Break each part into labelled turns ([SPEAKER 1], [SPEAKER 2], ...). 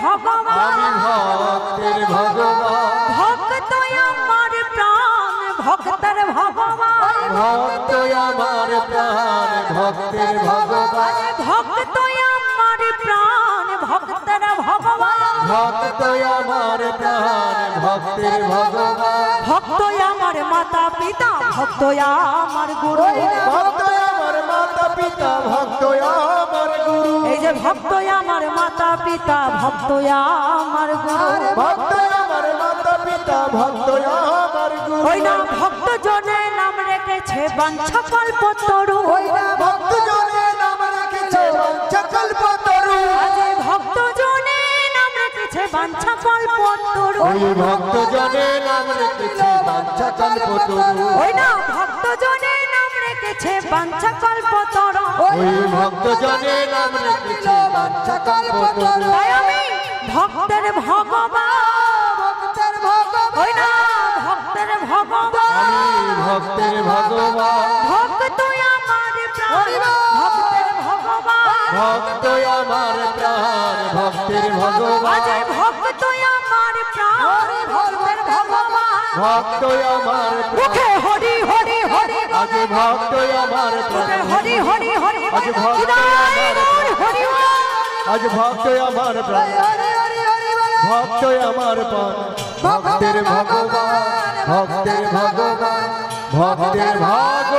[SPEAKER 1] ভগবান
[SPEAKER 2] ভক্তের ভগবান
[SPEAKER 1] ভক্ত আমার প্রাণ ভক্তের ভগবান
[SPEAKER 2] ভক্ত আমার প্রাণ ভক্তের ভগবান
[SPEAKER 1] ভক্ত আমার প্রাণ ভক্তের ভগবান
[SPEAKER 2] ভক্ত আমার প্রাণ ভক্তের ভগবান
[SPEAKER 1] ভক্ত আমার মাতা পিতা ভক্ত আমার গুরু
[SPEAKER 2] ভক্ত আমার মাতা পিতা ভক্ত আমার গুরু
[SPEAKER 1] এই যে ভক্ত আমার মাতা পিতা ভক্ত আমার গুরু
[SPEAKER 2] ভক্ত আমার মাতা পিতা ভক্ত আমার গুরু
[SPEAKER 1] ওই না ভক্ত জনে নাম রেখেছে বাঞ্ছা কল্প তরু
[SPEAKER 2] ওই না ভক্ত জনে নাম রেখেছে বাঞ্ছা কল্প তরু
[SPEAKER 1] আজ ভক্ত জনে নাম রেখেছে বাঞ্ছা কল্প তরু
[SPEAKER 2] ওই ভক্ত জনে নাম রেখেছে বাঞ্ছা কল্প তরু
[SPEAKER 1] ওই না ভক্ত জনে নাম রেখেছে বাঞ্ছা কল্প তরু
[SPEAKER 2] ওই ভক্ত জনে নাম রেখেছে বাঞ্ছা কল্প তরু
[SPEAKER 1] তাই আমি ভক্তের ভগবান
[SPEAKER 2] ভক্তের ভগবান
[SPEAKER 1] ওই না ভক্তের ভগবান
[SPEAKER 2] আমি ভক্তের ভগবান
[SPEAKER 1] ভক্ত আমার প্রাণ ভক্তের ভগবান
[SPEAKER 2] ভক্ত আমার প্রাণ ভক্তের ভগবান
[SPEAKER 1] আজ ভক্ত আমার প্রাণ ভক্তের ভগবান
[SPEAKER 2] ভক্ত আমার প্রাণ
[SPEAKER 1] মুখে হরি হরি হরি
[SPEAKER 2] আজ ভক্ত আমার প্রাণ
[SPEAKER 1] হরি হরি হরি
[SPEAKER 2] আজ ভক্ত
[SPEAKER 1] হৃদয় মোর হরি
[SPEAKER 2] আজ ভক্ত আমার প্রাণ ভক্ত আমার প্রাণ ভক্তের ভগবান ভক্তের ভগবান ভক্তের ভগবান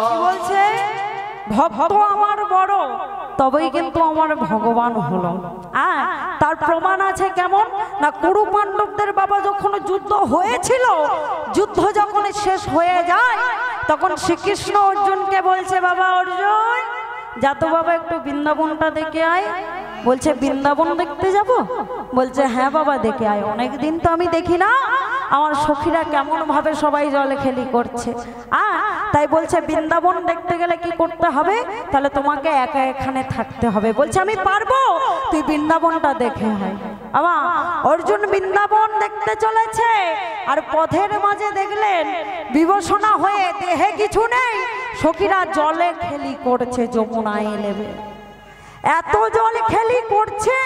[SPEAKER 1] কি বলছে ভক্ত আমার বড় তবেই কিন্তু আমার ভগবান হলো তার প্রমাণ আছে কেমন না কুরু পাণ্ডবদের বাবা যখন যুদ্ধ হয়েছিল যুদ্ধ যখন শেষ হয়ে যায় তখন শ্রীকৃষ্ণ অর্জুনকে বলছে বাবা অর্জুন যা তো বাবা একটু বৃন্দাবনটা দেখে আয় বলছে বৃন্দাবন দেখতে যাব বলছে হ্যাঁ বাবা দেখে আয় অনেকদিন তো আমি দেখি না আমার সখীরা কেমন ভাবে সবাই জলে খেলি করছে তাই বলছে বৃন্দাবন দেখতে গেলে কি করতে হবে তাহলে তোমাকে একা এখানে থাকতে হবে বলছে আমি পারবো তুই বৃন্দাবনটা দেখে আয় বাবা অর্জুন বৃন্দাবন দেখতে চলেছে আর পথের মাঝে দেখলেন বিবসনা হয়ে দেহে কিছু নেই সখীরা জলে খেলি করছে যমুনায় নেবে এত জল খেলি করছে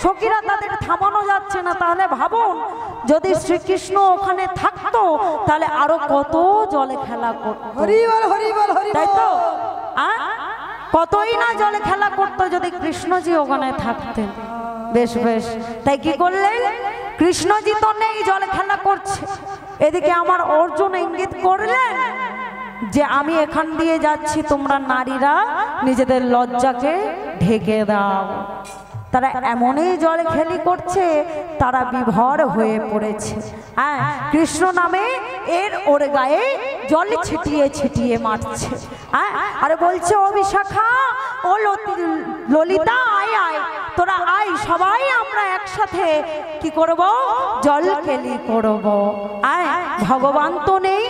[SPEAKER 1] সখীরা তাদের থামানো যাচ্ছে না তাহলে ভাবুন যদি শ্রীকৃষ্ণ ওখানে থাকতো তাহলে আরো কত জলে খেলা করতো তাই তো কতই না জলে খেলা করতো যদি কৃষ্ণজি ওখানে থাকতেন বেশ বেশ তাই কি করলেন কৃষ্ণজি তো নেই জলে খেলা করছে এদিকে আমার অর্জুন ইঙ্গিত করলেন যে আমি এখান দিয়ে যাচ্ছি তোমরা নারীরা নিজেদের লজ্জাকে ঢেকে দাও তারা এমনই জল খেলি করছে তারা বিভোর হয়ে পড়েছে কৃষ্ণ নামে এর ওর গায়ে জল ছিটিয়ে ছিটিয়ে মারছে আর বলছে ও বিশাখা ও ললিতা আয় আয় তোরা আয় সবাই আমরা একসাথে কি করব জল খেলি করব ভগবান তো নেই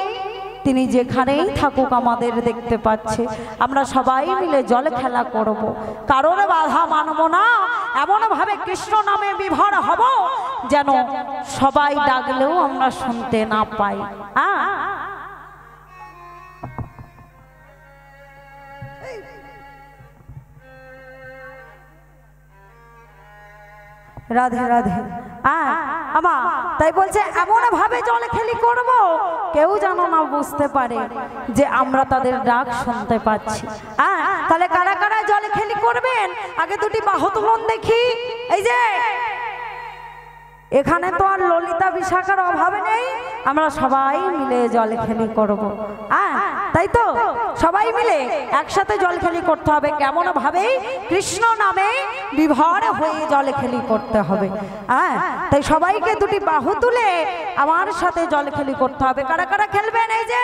[SPEAKER 1] তিনি যেখানেই থাকুক আমাদের দেখতে পাচ্ছে আমরা সবাই মিলে জল খেলা করব কারোর বাধা মানব না এমন ভাবে কৃষ্ণ নামে বিভোর হব যেন সবাই ডাকলেও আমরা শুনতে না পাই রাধে রাধে আমা তাই বলছে এমন ভাবে জলে খেলি করব কেউ যেন না বুঝতে পারে যে আমরা তাদের ডাক শুনতে পাচ্ছি তাহলে কারা কারা জলে খেলি করবেন আগে দুটি বাহু তুলুন দেখি এই যে এখানে তো আর ললিতা বিশাখার অভাবে নেই আমরা সবাই মিলে জল খেলি করব তাই তো সবাই মিলে একসাথে জল খেলি করতে হবে কেমন ভাবে কৃষ্ণ নামে বিভোর হয়ে জল খেলি করতে হবে তাই সবাইকে দুটি বাহু তুলে আমার সাথে জল খেলি করতে হবে কারা কারা খেলবেন এই যে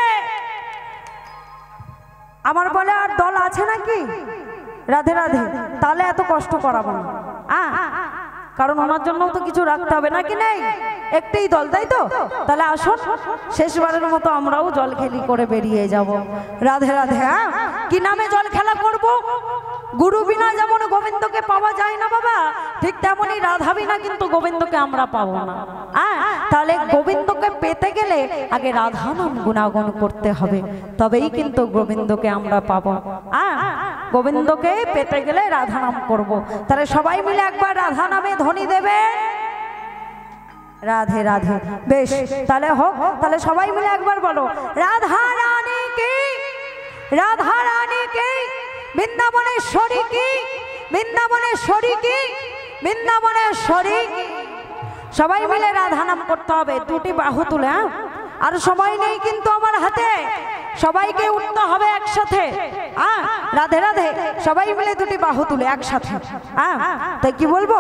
[SPEAKER 1] আমার বলে আর দল আছে নাকি রাধে রাধে তাহলে এত কষ্ট করাবো না কারণ ওনার জন্য তো কিছু রাখতে হবে নাকি নেই একটাই দল তাই তো তাহলে আসুন শেষবারের মতো আমরাও জল খেলি করে বেরিয়ে যাব রাধে রাধে কি নামে জল খেলা করব গুরু বিনা যেমন গোবিন্দকে পাওয়া যায় না বাবা, ঠিক তেমনি রাধা বিনা কিন্তু গোবিন্দকে আমরা পাবো না। তাহলে গোবিন্দকে পেতে গেলে আগে রাধা নাম গুণাগুণ করতে হবে, তবেই কিন্তু গোবিন্দকে আমরা পাবো। গোবিন্দকে পেতে গেলে রাধা নাম করবো। তাহলে সবাই মিলে একবার রাধা নামে ধ্বনি দেবে, রাধে রাধে। বেশ, তাহলে হোক। তাহলে সবাই মিলে একবার বলো, রাধা রানী কি, রাধা রানী কি, বৃন্দাবনেশ্বরী কি, বৃন্দাবনেশ্বরী কি, বৃন্দাবনেশ্বরী কি। সবাই মিলে রাধা নাম করতে হবে, দুটি বাহু তুলে। আর সময় নেই কিন্তু আমার হাতে, সবাইকে উঠতে হবে একসাথে। রাধে রাধে, সবাই মিলে দুটি বাহু তুলে একসাথে। তাই কি বলবো,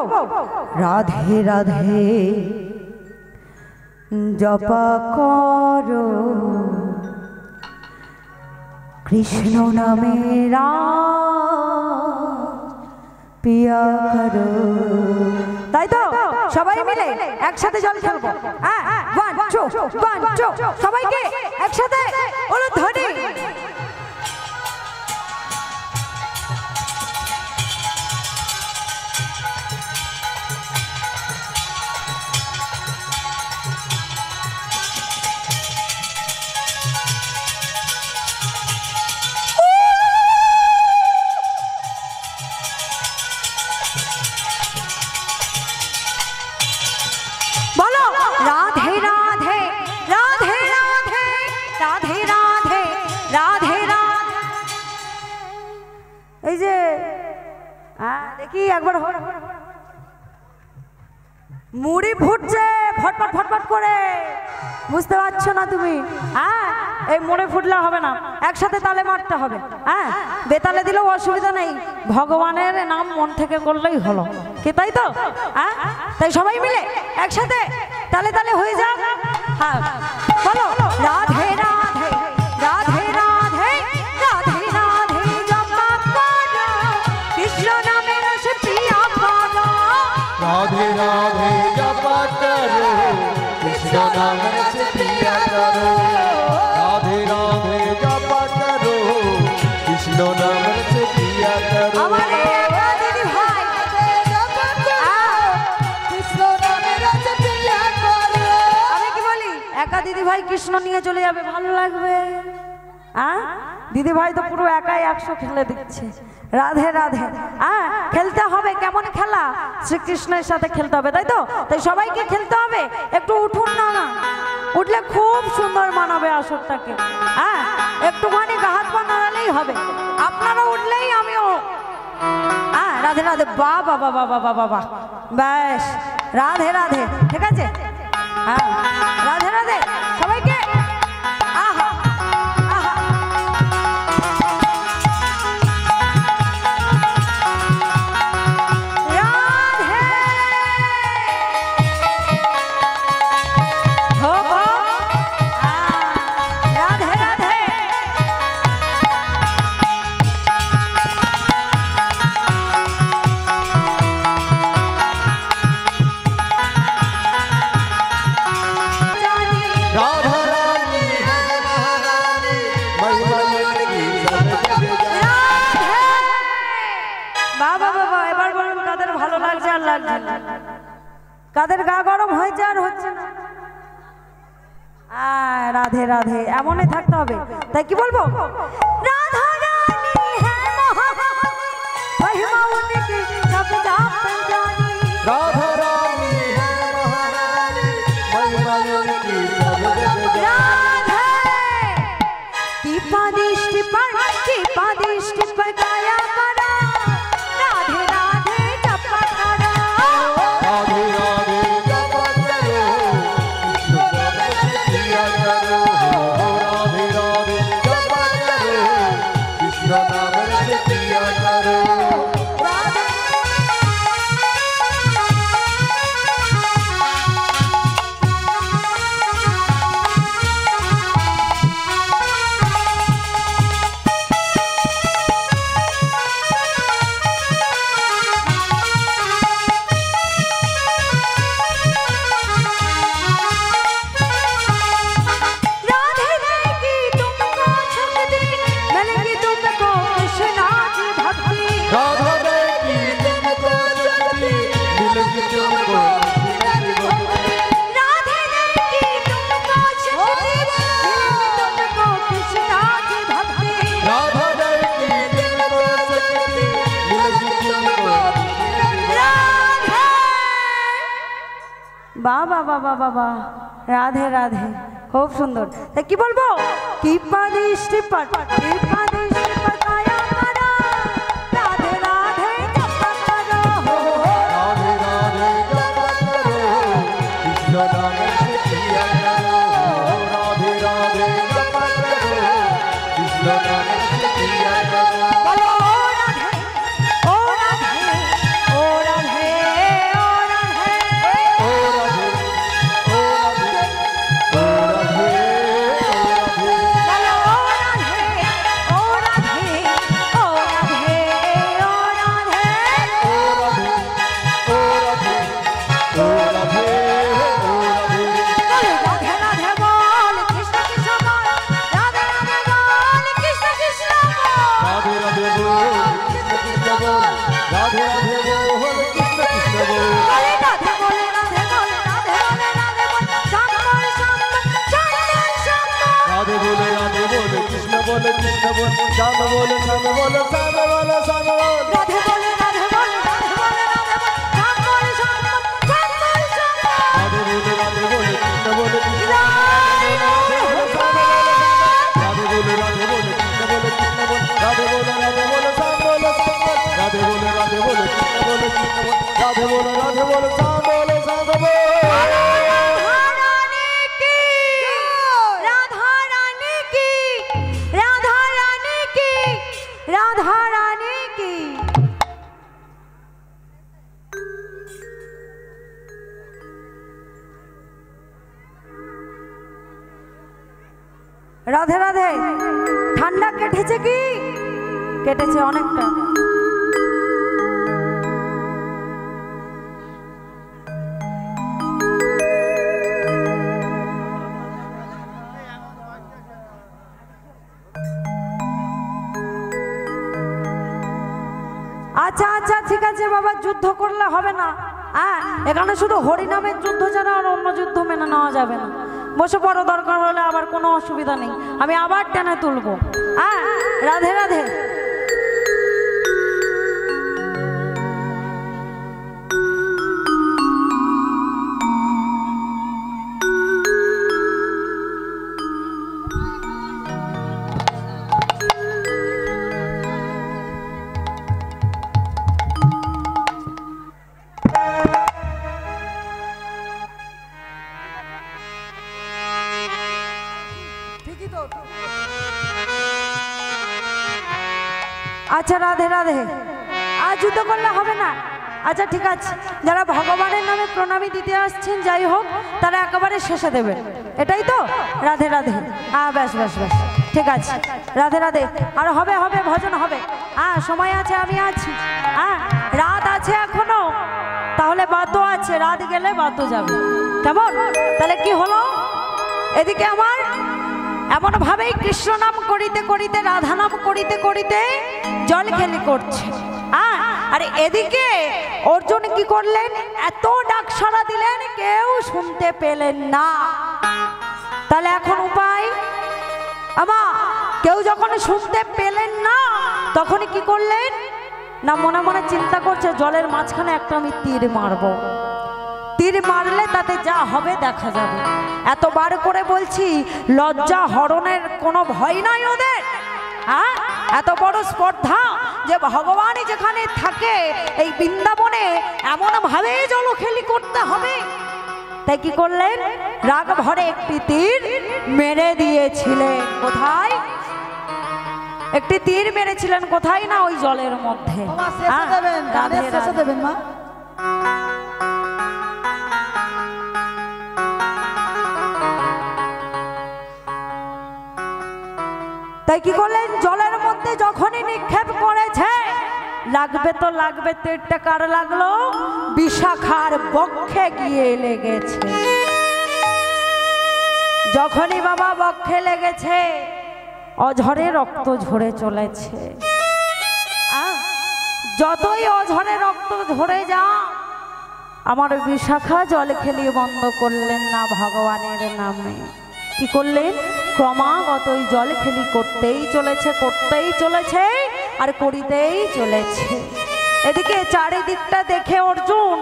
[SPEAKER 1] রাধে রাধে জপা করো কৃষ্ণ নামে পিয়া করো। তাই তো, সবাই মিলে একসাথে জল খেলবো। ওয়ান টু, সবাইকে একসাথে বলো ধ্বনি। দেখি একবার মুড়ি ফুটছে ফটফট ফটফট করে, বুঝতে পারছো না তুমি? এই মুড়ি ফুটলে হবে না, একসাথে তালে মারতে হবে। বেতালে দিলেও অসুবিধা নেই, ভগবানের নাম মন থেকে করলেই হলো, কি তাই তো? তাই সবাই মিলে একসাথে তালে তালে হয়ে যাক। বলো রাধে রাধে, রাধে রাধে, রাধে রাধে জপা করো কৃষ্ণ নামে রস পিয়া করো।
[SPEAKER 2] রাধে রাধে জপা করো কৃষ্ণ নামে রস পিয়া করো। রাধে রাধে জপা করো কৃষ্ণ নামে রস পিয়া করো।
[SPEAKER 1] আমার একা দিদি ভাই
[SPEAKER 2] কৃষ্ণ নামে রস পিয়া করো।
[SPEAKER 1] আমি কি বলি, একা দিদি ভাই কৃষ্ণ নিয়ে চলে যাবে, ভালো লাগবে? দিদি ভাই তো পুরো একাই 100 খেলে দিচ্ছে। রাধে রাধে, খেলতে হবে। কেমন খেলা? শ্রীকৃষ্ণের সাথে খেলতে হবে, তাই তো? তাই সবাইকে খেলতে হবে। একটু উঠুন না, উঠলে খুব সুন্দর মানাবে আসরটাকে। একটুখানি হাত পা নাড়ালেই হবে, আপনারা উঠলেই আমিও। রাধে রাধে, বা বাবা বাবা বাবা বাহ, ব্যাস রাধে রাধে, ঠিক আছে? রাধে রাধে সবাইকে। আহা আহা, রাধে হো গো, রাধে রাধে।
[SPEAKER 2] राधा रानी है महारानी, महिमा की सब जग जानी।
[SPEAKER 1] বাবা বাবা, এবার বলুন কাদের ভালো লাগছে আর লাগছে না? কাদের গা গরম হয়েছে আর হচ্ছে না? রাধে রাধে, এমনই থাকতে হবে। তাই কি বলবো, রাধা রানী হ্যাঁ মহারানী, মহিমা উনকি সব জানি।
[SPEAKER 2] राधा रानी है महारानी, महिमा की सब जग जानी।
[SPEAKER 1] राधे टिपा दृष्टि पर गाया करा, राधे राधे जपा करा।
[SPEAKER 2] राधे राधे जपा करो कृष्ण नाम रस पिया करो। राधे राधे जपा करो कृष्ण नाम रस पिया करो। मिलेगी तुमको
[SPEAKER 1] राधे देगी तुमको शक्ति मिलेगी तुमको कृष्णा की भक्ति
[SPEAKER 2] राधा देगी तुमको शक्ति मिलेगी तुमको
[SPEAKER 1] राधे বাবা বাবা বাবা রাধে রাধে খুব সুন্দর তা কি বলবো কি পাদিষ্টি পাট কি পাদিষ্টি পাতায়া মারা রাধে রাধে জপ করো
[SPEAKER 2] राधे राधे जप करो कृष्ण नाम से किया करो राधे राधे जप करो कृष्ण नाम से किया करो
[SPEAKER 1] बोलो राधे ओ राधे ओ राधे ओ राधे
[SPEAKER 2] ओ राधे ओ राधे ओ राधे
[SPEAKER 1] बोलो राधे ओ राधे ओ राधे ओ राधे
[SPEAKER 2] ओ राधे ओ राधे ओ राधे ओ राधे
[SPEAKER 1] राधे राधे बोल कृष्ण कृष्ण बोल राधे राधे बोल कृष्ण कृष्ण बोल
[SPEAKER 2] राधे राधे बोल कृष्ण कृष्ण बोल राधे राधे बोल कृष्ण कृष्ण बोल
[SPEAKER 1] बोले राधे बोले राधे बोले राधे बोले राधे बोल श्याम बोल श्याम चंदन श्याम
[SPEAKER 2] राधे बोले कृष्ण बोले कृष्ण बोल श्याम बोले श्याम बोले श्याम बोले श्याम बोल
[SPEAKER 1] राधे बोले राधे बोले राधे बोले राधे बोल श्याम बोल श्याम चंदन श्याम
[SPEAKER 2] राधे बोले कृष्ण बोले कृष्ण राधे बोले कृष्ण बोले कृष्ण बोल राधे बोले श्याम बोले श्याम बोल राधे बोले कृष्ण बोले कृष्ण बोल राधे बोले श्याम बोले श्याम बोल
[SPEAKER 1] राधा रानी की राधा रानी की राधा रानी की রাধে রাধে ঠান্ডা কেটেছে কি কেটেছে অনেকটা আচ্ছা আচ্ছা ঠিক আছে বাবা যুদ্ধ করলে হবে না হ্যাঁ এখানে শুধু হরিনামের যুদ্ধ ছাড়া আর অন্য যুদ্ধ মেনে নেওয়া যাবে না বসে বড় দরকার হলে আবার কোনো অসুবিধা নেই আমি আবার টেনে তুলবো হ্যাঁ রাধে রাধে আচ্ছা রাধে রাধে আর যুদ্ধ করলে হবে না আচ্ছা ঠিক আছে যারা ভগবানের নামে প্রণামী দিতে আসছেন যাই হোক তারা একেবারে শেষে দেবেন এটাই তো রাধে রাধে হ্যাঁ ব্যাস ব্যাস ব্যাস ঠিক আছে রাধে রাধে আর হবে হবে ভজন হবে হ্যাঁ সময় আছে আমি আছি হ্যাঁ রাত আছে এখনো তাহলে বাতও আছে রাত গেলে বাতও যাবে কেমন তাহলে কি হলো এদিকে আমার এমন ভাবেই কৃষ্ণ নাম করিতে করিতে রাধা নাম করিতে করিতে জল খেলি করছে আর এদিকে অর্জুন কি করলেন এত ডাক সাড়া দিলেন কেউ শুনতে পেলেন না তাহলে এখন উপায় আমা কেউ যখন শুনতে পেলেন না তখন কি করলেন না মনে মনে চিন্তা করছে জলের মাঝখানে একটা আমি তীর মারবো তীর মারলে তাতে যা হবে দেখা যাবে এতবার করে বলছি লজ্জা হরণের কোনো ভয় নাই ওদের হ্যাঁ এত বড় স্পর্ধা যে ভগবানই যেখানে থাকে এই বৃন্দাবনে এমন ভাবে জলখেলি করতে হবে তাই কি করলেন রাগ ভরে একটি তীর মেরে দিয়েছিলেন কোথায় একটি তীর মেরেছিলেন কোথায় না ওই জলের মধ্যে দেবেন মা তাই কি করলেন জলের মধ্যে যখনই নিক্ষেপ করেছে লাগবে তো লাগবে তীরটা কার লাগলো বিশাখার বক্ষে গিয়ে লেগেছে যখনই বাবা বক্ষে লেগেছে অঝরে রক্ত ঝরে চলেছে যতই অঝরে রক্ত ঝরে যা আমার বিশাখা জল খেলিয়ে বন্ধ করলেন না ভগবানের নামে। কি করলেন? ক্রমাগত ওই জল খেলি করতেই চলেছে আর করিতেই চলেছে। এদিকে চারিদিকটা দেখে অর্জুন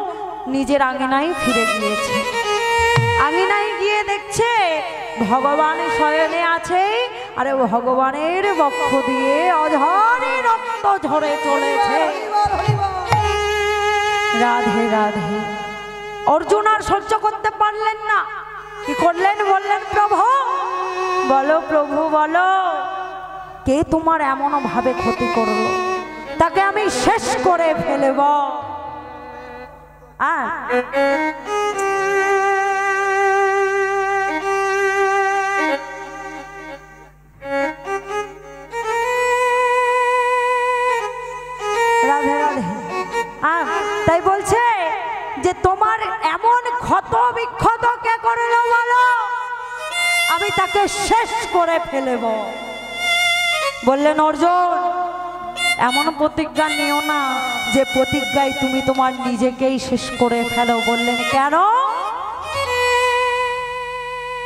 [SPEAKER 1] নিজের আঙিনায় ফিরে গিয়েছে। আঙিনায় গিয়ে দেখছে ভগবান শয়নে আছে, আর ভগবানের বক্ষ দিয়ে অঝরে রক্ত ঝরে চলেছে। রাধে রাধে। অর্জুন আর সহ্য করতে পারলেন না। কি করলেন? বললেন, প্রভু বলো, প্রভু বলো, কে তোমার এমন ভাবে ক্ষতি করলো? তাকে আমি শেষ করে ফেলব। রাধে রাধে। তাই বলছে যে তোমার এমন ক্ষত বিক্ষত কে করলো বলো, আমি তাকে শেষ করে ফেলব। বললেন, অর্জুন এমন প্রতিজ্ঞা নিও না যে প্রতিজ্ঞায় তুমি তোমার নিজেকেই শেষ করে ফেলো। বললেন, কেন?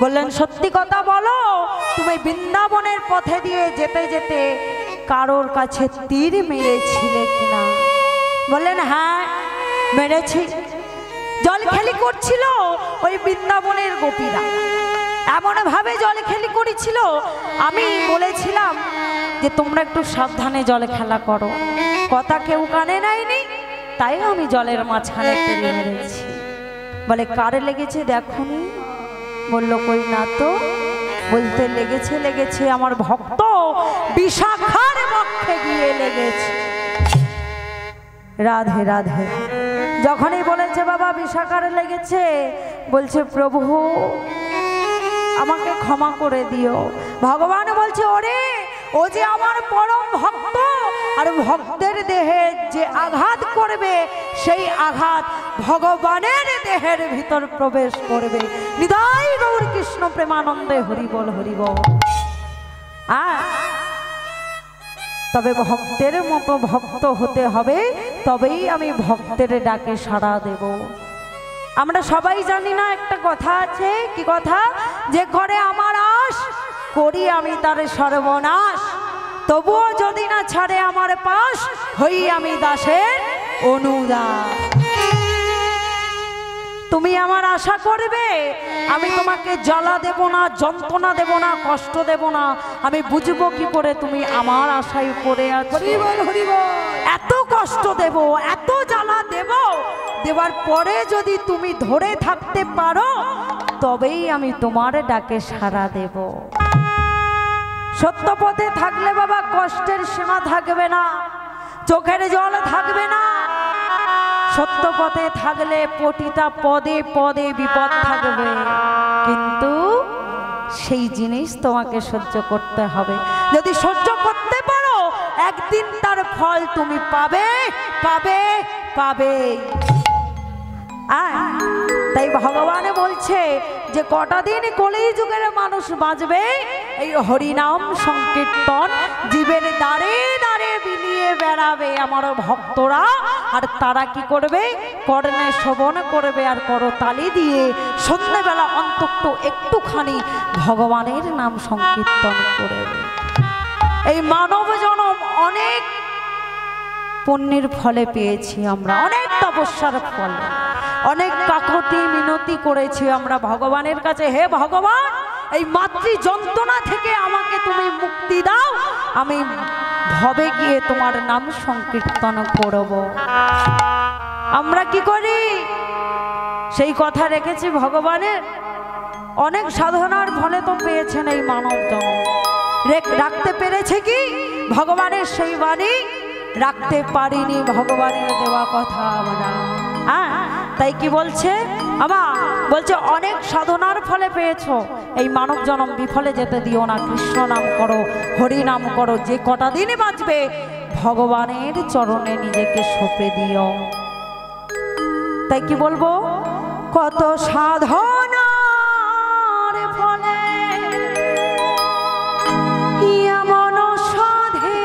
[SPEAKER 1] বললেন, সত্যি কথা বলো, তুমি বৃন্দাবনের পথে দিয়ে যেতে যেতে কারোর কাছে তীর মেরেছিলে কিনা? বললেন, হ্যাঁ মেরেছি। জল খেলি করছিল ওই বৃন্দাবনের গোপীরা, এমন ভাবে জল খেলি করেছিল। আমি বলেছিলাম যে তোমরা একটু সাবধানে জলে খেলা করো, কথা কেউ কানে নেয়নি, তাই আমি জলের মাঝখানে তীর মেরেছি। বলে, কারে লেগেছে দেখুনি? বললো, কই না তো। বলতে, লেগেছে আমার ভক্ত বিশাখার বক্ষে গিয়ে লেগেছে। রাধে রাধে। যখনই বলেছে বাবা বিশাখার লেগেছে, বলছে, প্রভু আমাকে ক্ষমা করে দিও। ভগবান বলছে, ওরে ও যে আমার পরম ভক্ত, আর ভক্তের দেহে যে আঘাত করবে সেই আঘাত ভগবানের দেহের ভিতর প্রবেশ করবে। নিতাই গৌর কৃষ্ণ প্রেমানন্দে হরিবল হরিবল। তবে ভক্তের মতো ভক্ত হতে হবে, তবেই আমি ভক্তের ডাকে সাড়া দেব। আমরা সবাই জানি না একটা কথা আছে? কি কথা? যে করে আমার আশ, করি আমি তার সর্বনাশ। তবুও যদি না ছাড়ে আমার পাশ, হই আমি দাসের অনুদাস। তুমি আমার আশা করবে, আমি তোমাকে জ্বালা দেব না, যন্ত্রণা দেব না, কষ্ট দেব না। আমি বুঝবো কি করে তুমি আমার আশায় পড়ে আছো? এত কষ্ট দেব, এত জ্বালা দেব, দেওয়ার পরে যদি তুমি ধরে থাকতে পারো, তবেই আমি তোমার ডাকে সাড়া দেব। সত্য পথে থাকলে বাবা কষ্টের সীমা থাকবে না, চোখের জল থাকবে না। সত্য পথে থাকলে প্রতিটা পদে পদে বিপদ থাকবে, কিন্তু সেই জিনিস তোমাকে সহ্য করতে হবে। যদি সহ্য করতে পারো, একদিন তার ফল তুমি পাবে পাবে পাবে। তাই ভগবান বলছে যে কটা দিন কলি যুগের মানুষ বাঁচবে, এই হরিনাম সংকীর্তন জীবের দ্বারে দ্বারে বিলিয়ে বেড়াবে আমার ভক্তরা। আর তারা কি করবে? কর্ণে শ্রবণ করবে আর করতালি দিয়ে সন্ধ্যেবেলা অন্তত একটুখানি ভগবানের নাম সংকীর্তন করবে। এই মানব জনম অনেক পুণ্যের ফলে পেয়েছি আমরা, অনেক তপস্যার ফলে, অনেক কাকতি মিনতি করেছি আমরা ভগবানের কাছে। হে ভগবান, এই মাতৃ যন্ত্রণা থেকে আমাকে তুমি মুক্তি দাও, আমি ভবে গিয়ে তোমার নাম সংকীর্তন করব। আমরা কি করি? সেই কথা রেখেছি ভগবানের। অনেক সাধনার ফলে তো পেয়েছেন এই মানব জন্ম, রাখতে পেরেছে কি ভগবানের সেই বাণী? রাখতে পারিনি ভগবানের দেওয়া কথা আমরা। তাই কি বলছে আমা? বলছে অনেক সাধনার ফলে পেয়েছো, এই মানব জন্ম বিফলে যেতে দিও না। কৃষ্ণ নাম করো, হরি নাম করো, যে কটা দিন বাঁচবে ভগবানের চরণে নিজেকে সঁপে দিও। তাই কি বলবো? কত সাধনার ফলে এমন সাধে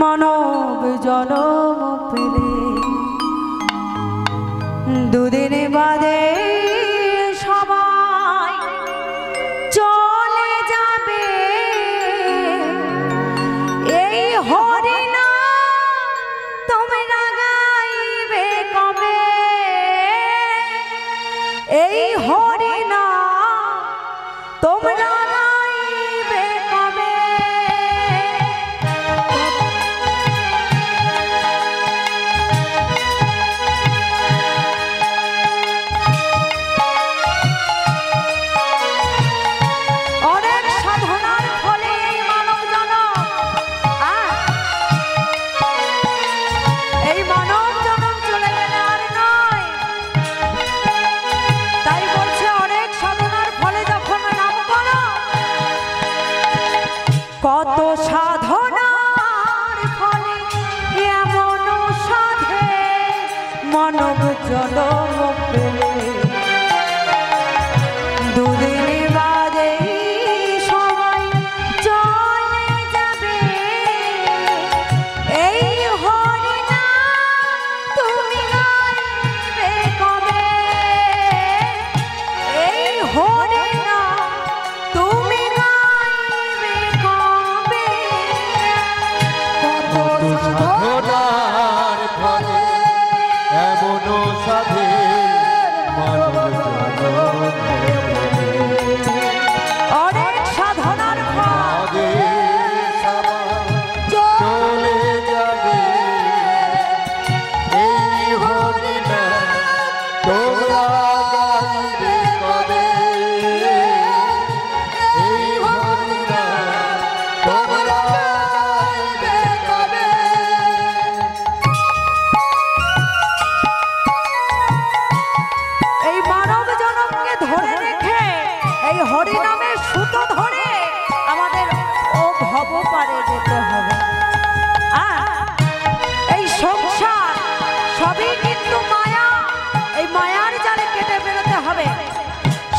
[SPEAKER 1] মানব জন্ম পেলে, দুদিন বাদে সবাই চলে যাবে এই হরিনা তোমরা গাইবে কবে এই হরিনা তোমরা গাইবে কবে অনেক সাধনার ফলে মানব জনম এই মানব জনম চলে গেলে আর নয়। তাই বলছে অনেক সাধনার ফলে যখন নাম করো কত সাধনার ফলে এমন সাধে মানব জনম পেলে দুদিন বাদে সবাই চলে যাবে এই হরিনা তুমি গাইবে কবে এই হরিনা তুমি গাইবে কবে কত
[SPEAKER 2] সাধনার ফলে এমন সাধে মানব জনম
[SPEAKER 1] অনেক সাধনার ফল
[SPEAKER 2] চলে যাবে এই হরিনা তোমরা গাইবে কবে এই হরিনা তোমরা গাইবে কবে
[SPEAKER 1] এই মানব জনমকে ধরে রেখে এই হরিনামের সুতো ধরে আমাদের ও ভব পারে যেতে হবে। এই সংসার সবই কিন্তু মায়া এই মায়ার জালে কেটে বেরোতে হবে।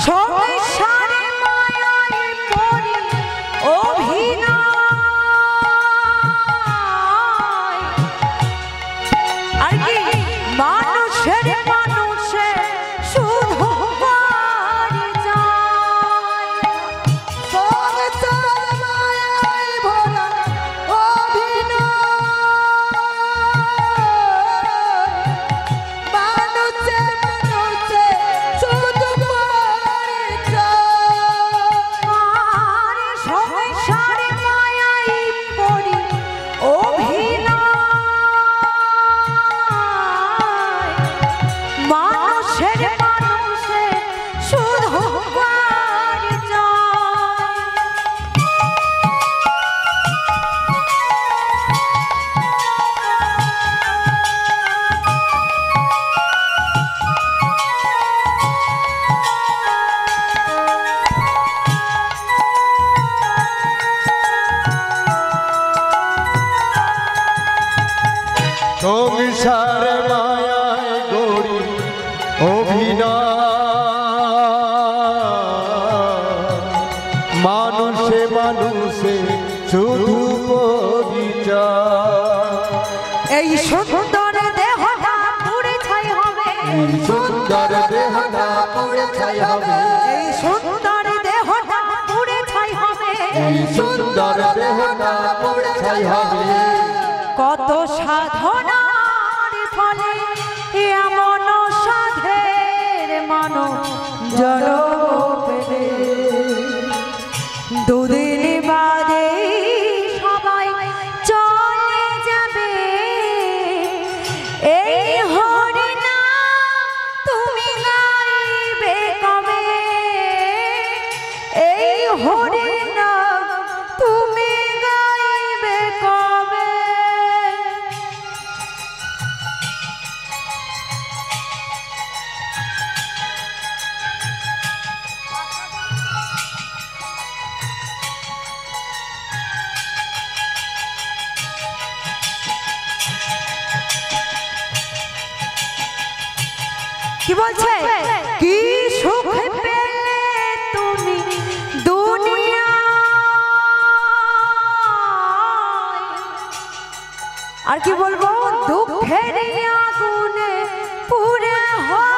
[SPEAKER 1] সংসারে মায়ায় পড়ি অভিনয় আর কি মানুষের মানুষে শুধু পরিচয়।
[SPEAKER 2] সংসার মায়ায় ভরা অভিনয় মানুষে মানুষে শুধু পরিচয়
[SPEAKER 1] আর সংসারে মায়ায় পড়ি অভিনয় মানুষের মানুষে শুধু পরিচয়।
[SPEAKER 2] সংসার মায়ায় গড়ি অভিনয় মানুষে মানুষে শুধু পরিচয়
[SPEAKER 1] এই সুন্দর দেহটা পুড়ে ছাই হবে
[SPEAKER 2] এই সুন্দর দেহটা পুড়ে ছাই হবে
[SPEAKER 1] এই সুন্দর দেহটা পুড়ে ছাই হবে
[SPEAKER 2] এই সুন্দর দেহটা পুড়ে ছাই হবে
[SPEAKER 1] কত সাধনার ফলে এমন সাধের মানব জনম পেলে দুদিন বাদে সবাই চলে যাবে এই হরিনা তুমি গাইবে কবে এই হরিনা তুমি গাইবে কবে। কি বলছে কি সুখ পেলে তুমি দুনিয়া আর কি বলবো দুঃখের আগুনে পুড়ে হয়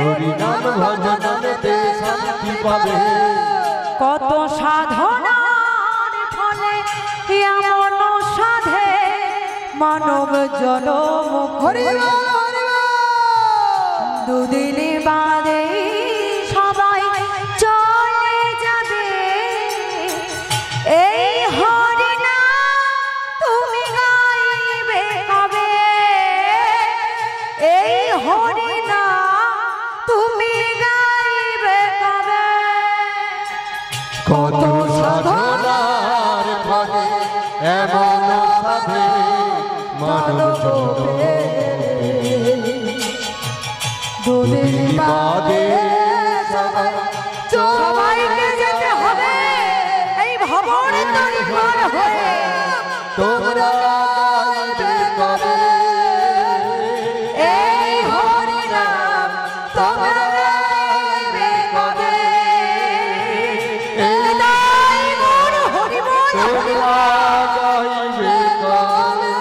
[SPEAKER 2] হরি নাম ভজনেতে শান্তি পাবে।
[SPEAKER 1] কত সাধনার ফলে এমন সাধে মানব জনম।
[SPEAKER 3] হরি বল হরি বল।
[SPEAKER 1] দুদিন বাদে সবাই চলে যাবে, এই হরি নাম তুমি গাইবে কবে, এই হরি নাম তুমি গাইবে কবে।
[SPEAKER 2] কত সাধনার ফলে এমন সাধে মানব জনম।
[SPEAKER 1] দুদিন
[SPEAKER 2] বাদে সবাই
[SPEAKER 1] সবাইকে যেতে হবে এই ভবন তরি পার হয়ে।
[SPEAKER 2] তোমরা গাইবে কবে,
[SPEAKER 1] এই হরি নাম তোমরা গাইবে কবে। নিতাই গৌর হরি বল।
[SPEAKER 2] তোমরা গাইবে কবে।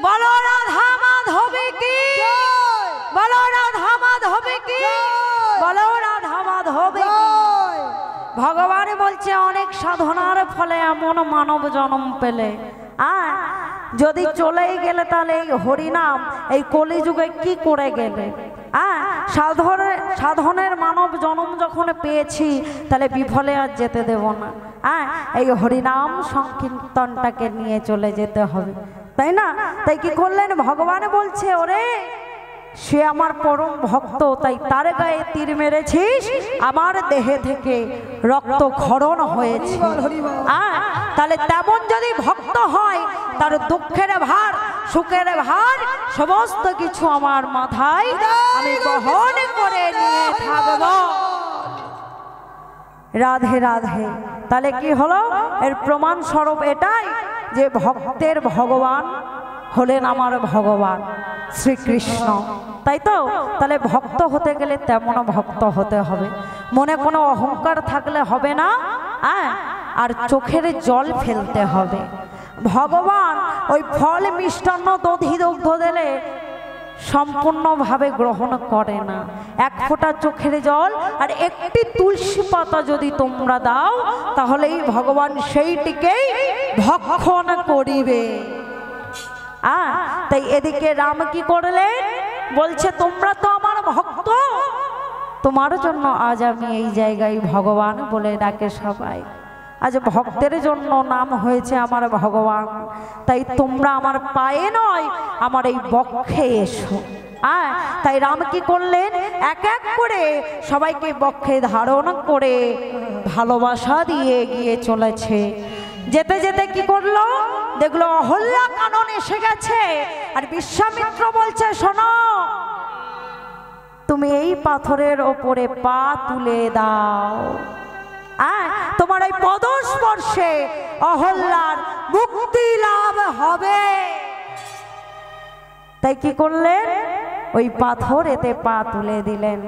[SPEAKER 1] বলো রাধা মাধবে কি, বলো রাধা মাধবে কি, বলো রাধা মাধবে কি।
[SPEAKER 3] জয়।
[SPEAKER 1] ভগবান বলছে অনেক সাধনার ফলে এমন মানব জন্ম পেলে, যদি চলেই গেলে তাহলে এই হরিনাম এই কলিযুগে কি করে গেলে। সাধনের মানব জন্ম যখন পেয়েছি তাহলে বিফলে আর যেতে দেব না। এই হরিনাম সংকীর্তনটাকে নিয়ে চলে যেতে হবে, তাই না? তাই কি করলেন ভগবান বলছে, ওরে সে আমার পরম ভক্ত, তাই তার গায়ে তীর মেরেছিস, আমার দেহে থেকে রক্ত ক্ষরণ হয়েছে। তাহলে তেমন যদি ভক্ত হয় তার দুঃখের ভার সুখের ভার সমস্ত কিছু আমার মাথায় আমি বহন করে নিয়ে থাকব। রাধে রাধে। তাহলে কি হলো, এর প্রমাণ স্বরূপ এটাই যে ভক্তের ভগবান হলেন আমার ভগবান শ্রীকৃষ্ণ, তাই তো? তাহলে ভক্ত হতে গেলে তেমন ভক্ত হতে হবে, মনে কোনো অহংকার থাকলে হবে না, আর চোখের জল ফেলতে হবে। ভগবান ওই ফল মিষ্টান্ন দধি দুগ্ধ দিলে সম্পূর্ণভাবে গ্রহণ করে না। এক ফোঁটা চোখের জল আর একটি তুলসী পাতা যদি তোমরা দাও তাহলেই ভগবান সেইটিকেই ভক্ষণ করিবে। তাই এদিকে রাম কি করলেন, বলছে তোমরা তো আমার ভক্ত, তোমার জন্য আজ আমি এই জায়গায় ভগবান বলে ডাকে সবাই। আজ ভক্তের জন্য নাম হয়েছে আমার ভগবান, তাই তোমরা আমার পায়ে নয় আমার এই বক্ষে এসো। তাই রাম কি করলেন, এক এক করে সবাইকে বক্ষে ধারণ করে ভালোবাসা দিয়ে এগিয়ে চলেছে। যেতে যেতে কি করলো, দেখলো অহল্যা কানন এসে গেছে, আর বিশ্বামিত্র বলছে শোনো, তুমি এই পাথরের ওপরে পা তুলে দাও, তোমার এই পদস্পর্শে অহল্যার মুক্তি লাভ হবে। তাই কি করলেন, ওই পাথর এতে পা তুলে দিলেন।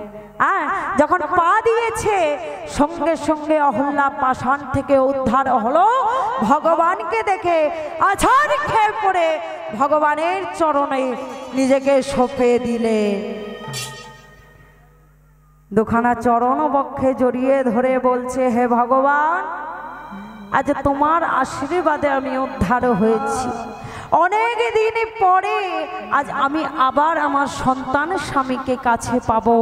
[SPEAKER 1] যখন পা দিয়েছে সঙ্গে সঙ্গে অহল্যা পাষাণ থেকে উদ্ধার হলো, ভগবানকে দেখে আছাড় খেয়ে পড়ে ভগবানের চরণে নিজেকে সঁপে দিলে। দুখানা চরণ বক্ষে জড়িয়ে ধরে বলছে, হে ভগবান, আজ তোমার আশীর্বাদে আমি উদ্ধার হয়েছি। অনেক দিন পরে আজ আমি আবার আমার সন্তান স্বামীকে কাছে পাবো,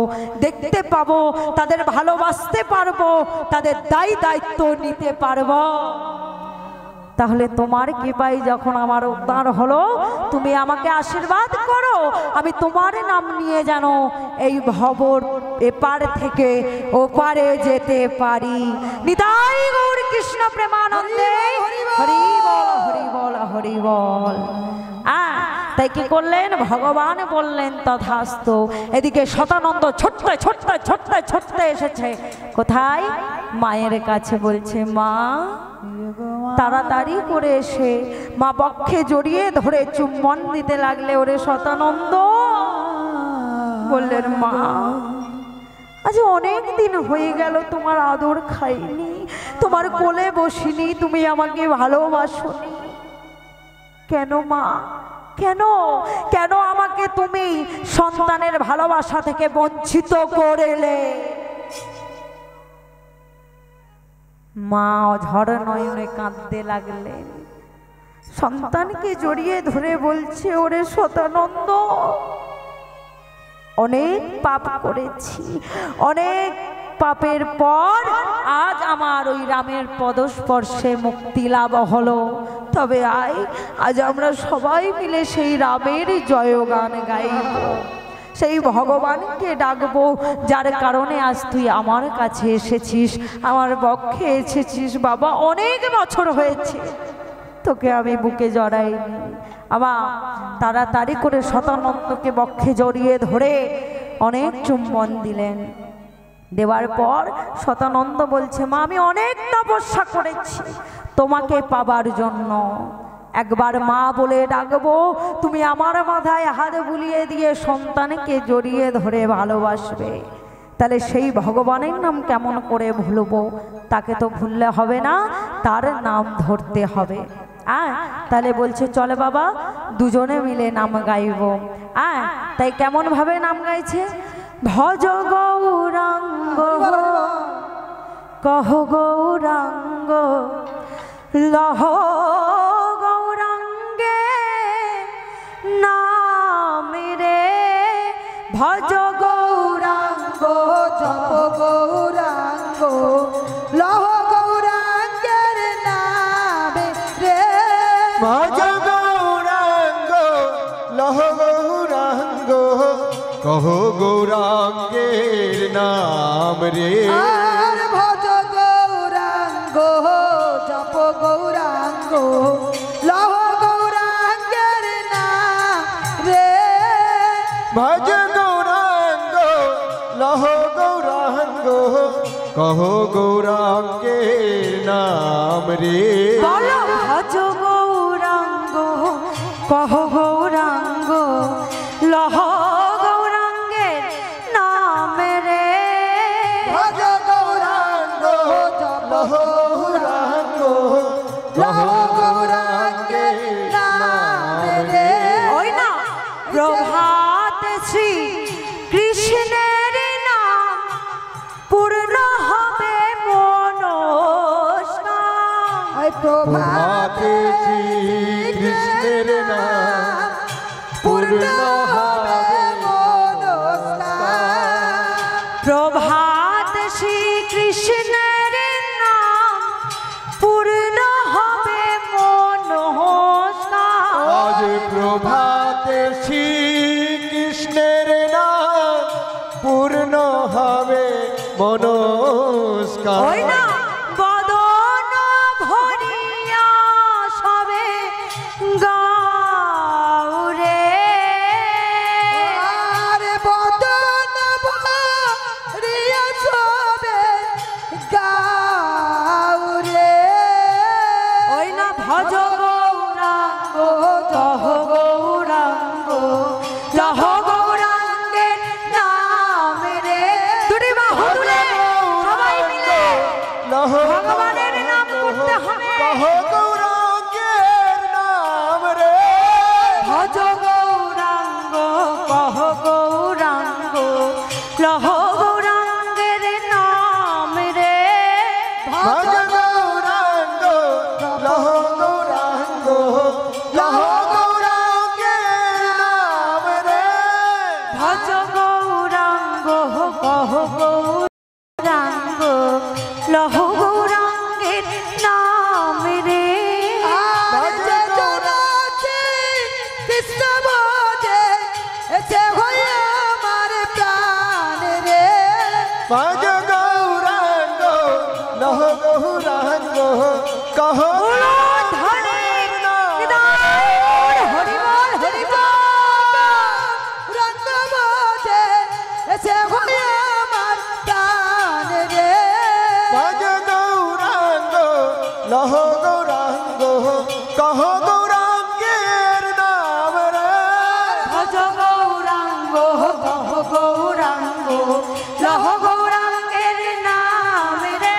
[SPEAKER 1] দেখতে পাবো, তাদের ভালোবাসতে পারবো, তাদের দায়িত্ব নিতে পারবো। তাহলে তোমার কৃপায় যখন আমার উদ্ধার হলো, তুমি আমাকে আশীর্বাদ করো, আমি তোমার নাম নিয়ে যেন এই ভবর এপার থেকে ওপারে যেতে পারি। নিতাই গৌর কৃষ্ণ প্রেমানন্দে হরি বল হরি বল হরি বল। তাই কি করলেন, ভগবান বললেন তথাস্তু। এদিকে শতানন্দ ছোট্ট ছোট্ট ছোট্ট ছোট্ট এসেছে কোথায়, মায়ের কাছে, বলছে মা, তাড়াতাড়ি করে এসে মা বক্ষে জড়িয়ে ধরে চুম্বন দিতে লাগলে। ওরে শতানন্দ বললেন, মা আজ অনেক দিন হয়ে গেল তোমার আদর খাইনি, তোমার কোলে বসিনি, তুমি আমাকে ভালোবাসোনি কেন মা? কেন কেন আমাকে তুমি সন্তানের ভালোবাসা থেকে বঞ্চিত করলে? মা অঝর নয়নে কাঁদতে লাগলেন। সন্তানকে জড়িয়ে ধরে বলছে, ওরে সদানন্দ, অনেক পাপ করেছি, অনেক পাপের পর আজ আমার ওই রামের পদস্পর্শে মুক্তি লাভ হলো। তবে আজ আমরা সবাই মিলে সেই রামের জয়গান গাইব, সেই ভগবানকে ডাকবো, যার কারণে আজ তুই আমার কাছে এসেছিস, আমার বক্ষে এসেছিস। বাবা, অনেক বছর হয়েছে তোকে আমি বুকে জড়াইনি। আবার তাড়াতাড়ি করে সদানন্দকে বক্ষে জড়িয়ে ধরে অনেক চুম্বন দিলেন। দেওয়ার পর সদানন্দ বলছে, মা আমি অনেক তপস্যা করেছি তোমাকে পাবার জন্য, একবার মা বলে ডাকবো, তুমি আমার মাথায় হাত বুলিয়ে দিয়ে সন্তানকে জড়িয়ে ধরে ভালোবাসবে। তাহলে সেই ভগবানের নাম কেমন করে ভুলবো? তাকে তো ভুললে হবে না, তার নাম ধরতে হবে। তাহলে বলছে, চলে বাবা দুজনে মিলে নাম গাইব। তাই কেমন ভাবে নাম গাইছে? ভজ গৌরাঙ্গ কহ গৌরাঙ্গ লহ গৌরাঙ্গে নাম রে, ভজ গৌরাঙ্গ
[SPEAKER 3] জপ গৌরাঙ্গ লহ গৌরাঙ্গের নামে রে।
[SPEAKER 2] ভজ গৌরাঙ্গ লহ গৌরাঙ্গ কহ গৌরাঙ্গের নাম রে।
[SPEAKER 3] আর ভজ গৌরাঙ্গ জপ গৌরাঙ্গ লহ গৌরাঙ্গের নাম রে।
[SPEAKER 2] ভজ গৌরাঙ্গ লহ গৌরাঙ্গ কহ গৌরাঙ্গের নাম রে।
[SPEAKER 1] বলো ভজ গৌরাঙ্গ কহ গৌরাঙ্গ লহ গৌরাঙ্গের নাম রে।
[SPEAKER 3] ভজ গৌরাঙ্গ জপ গৌরাঙ্গ লহ গৌরাঙ্গের নাম রে।
[SPEAKER 1] ওই না প্রভাত শ্রী কৃষ্ণের নাম পূর্ণ হবে মনস্কাম।
[SPEAKER 3] ওই
[SPEAKER 2] প্রভাতে শ্রী কৃষ্ণের নাম পূর্ণ হবে মনস্কাম।
[SPEAKER 1] প্রভাত শ্রী কৃষ্ণের নাম পূর্ণ হবে মনস্কাম।
[SPEAKER 2] আজ প্রভাতে শ্রী কৃষ্ণের নাম পূর্ণ হবে মনস্কার।
[SPEAKER 1] ওই না বদন ভরিয়া সবে গাউরে।
[SPEAKER 3] আর বদন ভরিয়া সবে গাউরে।
[SPEAKER 1] ওই না ভজ গৌরাঙ্গ কহ গৌরাঙ্গ লহ গৌরাঙ্গের নাম রে। দুটি বাহু তুলে সবাই মিলে
[SPEAKER 2] লহ
[SPEAKER 1] ভগবানের নাম করতে হবে।
[SPEAKER 2] কহ গৌরাঙ্গের নাম রে।
[SPEAKER 1] ভজ গৌরাঙ্গ কহ গৌরাঙ্গ লহ গৌরাঙ্গের নাম রে।
[SPEAKER 2] ভজ গৌরাঙ্গ লহ গৌরাঙ্গ লহ গৌরাঙ্গের নাম রে।
[SPEAKER 1] ভজ গৌরাঙ্গ কহ গৌরাঙ্গ লহ গৌরাঙ্গের নাম রে।
[SPEAKER 3] আর যে জনাছে কৃষ্ণ ভজে এসে হয়ে আমার প্রাণ রে।
[SPEAKER 2] ভজ গৌরাঙ্গ লহ গৌরাঙ্গ কহ
[SPEAKER 1] ধনের নিদান হরিবল হরিবল।
[SPEAKER 3] রঙ্গ ভজে এসে হয়ে আমার প্রাণ রে।
[SPEAKER 2] ভজ গৌরাঙ্গ লহ গৌরাঙ্গ কহ গৌরাঙ্গের নাম রে।
[SPEAKER 1] ভজ গৌরাঙ্গ কহ গৌরাঙ্গ লহ গৌরাঙ্গের নাম রে।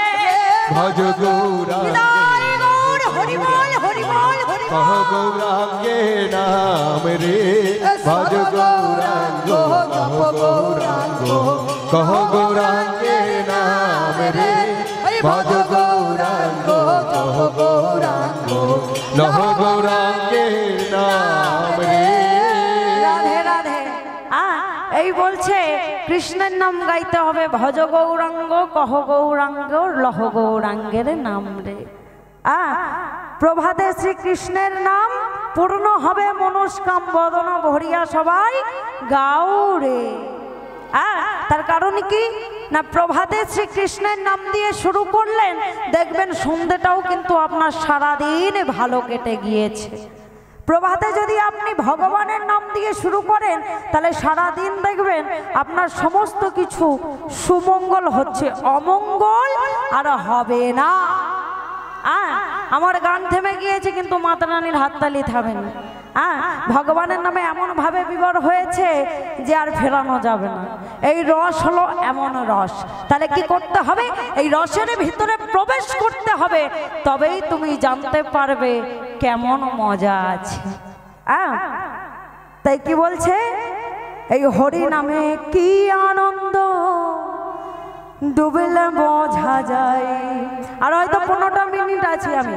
[SPEAKER 2] ভজ গৌরাঙ্গ
[SPEAKER 1] নিতাই গৌর হরিবল হরিবল হরিবল।
[SPEAKER 2] কহ গৌরাঙ্গে নাম রে ভজ গৌরাঙ্গ কহ গৌরাঙ্গ কহ গৌরাঙ্গে নাম রে ভজ গৌরাঙ্গ কহ গৌরাঙ্গ লহ গৌরাঙ্গে নাম রে।
[SPEAKER 1] রাধে রাধে। এই বলছে কৃষ্ণের নাম গাইতে হবে, ভজ গৌরাঙ্গ কহ গৌরাঙ্গ লহ গৌরাঙ্গের নাম রে। প্রভাতে শ্রীকৃষ্ণের নাম পূর্ণ হবে মনস্কাম বদন ভরিয়া সবাই গাও রে। তার কারণ কি না, প্রভাতে শ্রীকৃষ্ণের নাম দিয়ে শুরু করলেন, দেখবেন সন্ধ্যেটাও কিন্তু আপনার সারাদিন ভালো কেটে গিয়েছে। প্রভাতে যদি আপনি ভগবানের নাম দিয়ে শুরু করেন তাহলে সারাদিন দেখবেন আপনার সমস্ত কিছু সুমঙ্গল হচ্ছে, অমঙ্গল আর হবে না। আমার গান থেমে গিয়েছে কিন্তু মাতা রানীর হাততালি থামেনি। ভগবানের নামে এমনভাবে বিবর হয়েছে যে আর ফেরানো যাবে না। এই রস হলো এমন রস, তাহলে কি করতে হবে? এই রসের ভিতরে প্রবেশ করতে হবে, তবেই তুমি জানতে পারবে কেমন মজা আছে। তাই কি বলছে, এই হরি নামে কি আনন্দ ডুবলে বোঝা যায়। আর হয়তো 15টা মিনিট আছে, আমি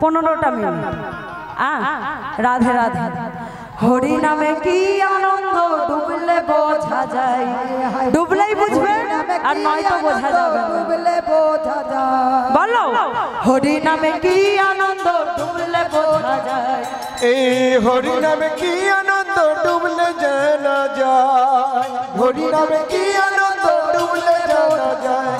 [SPEAKER 1] 15টা মিনিট। রাধে রাধে। হরি নামে কি আনন্দ ডুবলে বোঝা যায়, ডুবলেই বুঝবে আর নয়তো বোঝা যাবে না।
[SPEAKER 3] ডুবলে বোঝা যায়,
[SPEAKER 1] বলো হরি নামে কি আনন্দ ডুবলে বোঝা যায়।
[SPEAKER 2] এই হরি নামে কি আনন্দ ডুবলে জানা যায়, হরি নামে কি আনন্দ ডুবলে জানা যায়।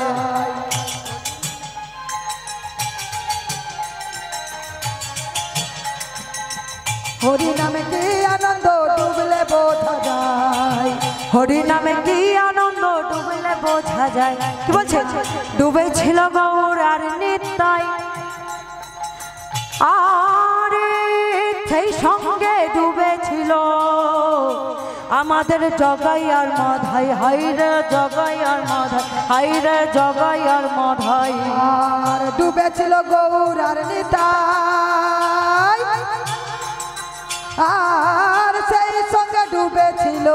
[SPEAKER 3] হরি নামে কি আনন্দ ডুবলে বোঝা যায়,
[SPEAKER 1] হরি নামে কি আনন্দ ডুবলে বোঝা যায়। কি বলছে, ডুবেছিল গৌর আর নিতাই, আরে সেই সঙ্গে ডুবেছিল আমাদের জগাই আর মাধাই। হাইরে জগাই আর মাধাই, হাইরে জগাই আর মাধাই।
[SPEAKER 3] আর ডুবেছিল গৌর আর নিতাই, আর সেই সঙ্গে ডুবেছিল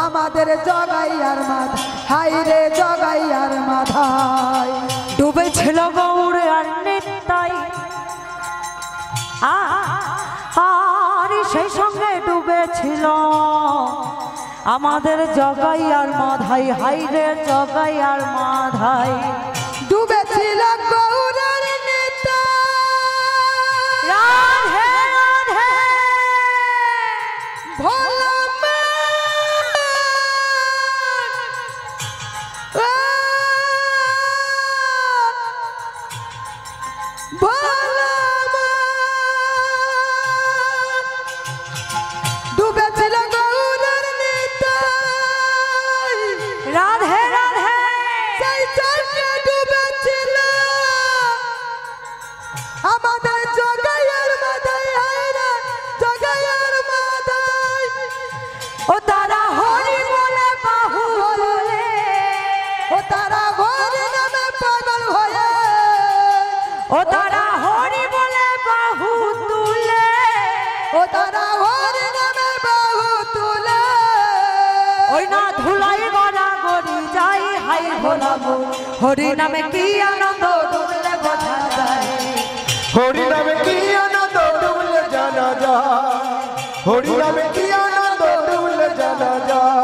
[SPEAKER 3] আমাদের জগাই আর মাধাই। হাইরে জগাই আর মাধাই,
[SPEAKER 1] ডুবেছিল গৌর আর নিতাই, আর সেই সঙ্গে ডুবেছিল আমাদের জগাই আর মাধাই। হাইরে জগাই আর মাধাই।
[SPEAKER 3] ডুবেছিল গৌর আর নিতাই,
[SPEAKER 1] রাধে রাধে।
[SPEAKER 3] ভোলা ডুবেছিল গৌর আর নিতাই,
[SPEAKER 1] রাধে রাধে।
[SPEAKER 3] সেই সঙ্গে ডুবেছিল আমাদের জগাই আর মাধাই। হায়রে জগাই আর মাধাই,
[SPEAKER 1] ও তারা হরি বলে বাহু তুলে,
[SPEAKER 3] ও তারা হরি নামে পাগল হয়ে,
[SPEAKER 1] ও তারা হরি বলে বাহু তুলে,
[SPEAKER 3] ও তারা হরি নামে বাহু তুলে,
[SPEAKER 1] ওই না ধুলাই গড়া গড়ি যাই। হাই ভোলা গো, হরি নামে কি আনন্দ ডুবলে বোঝা যায়।
[SPEAKER 2] হরি নামে কি আনন্দ ডুবলে জানা যায়, হরি নামে কি আনন্দ ডুবলে জানা যায়।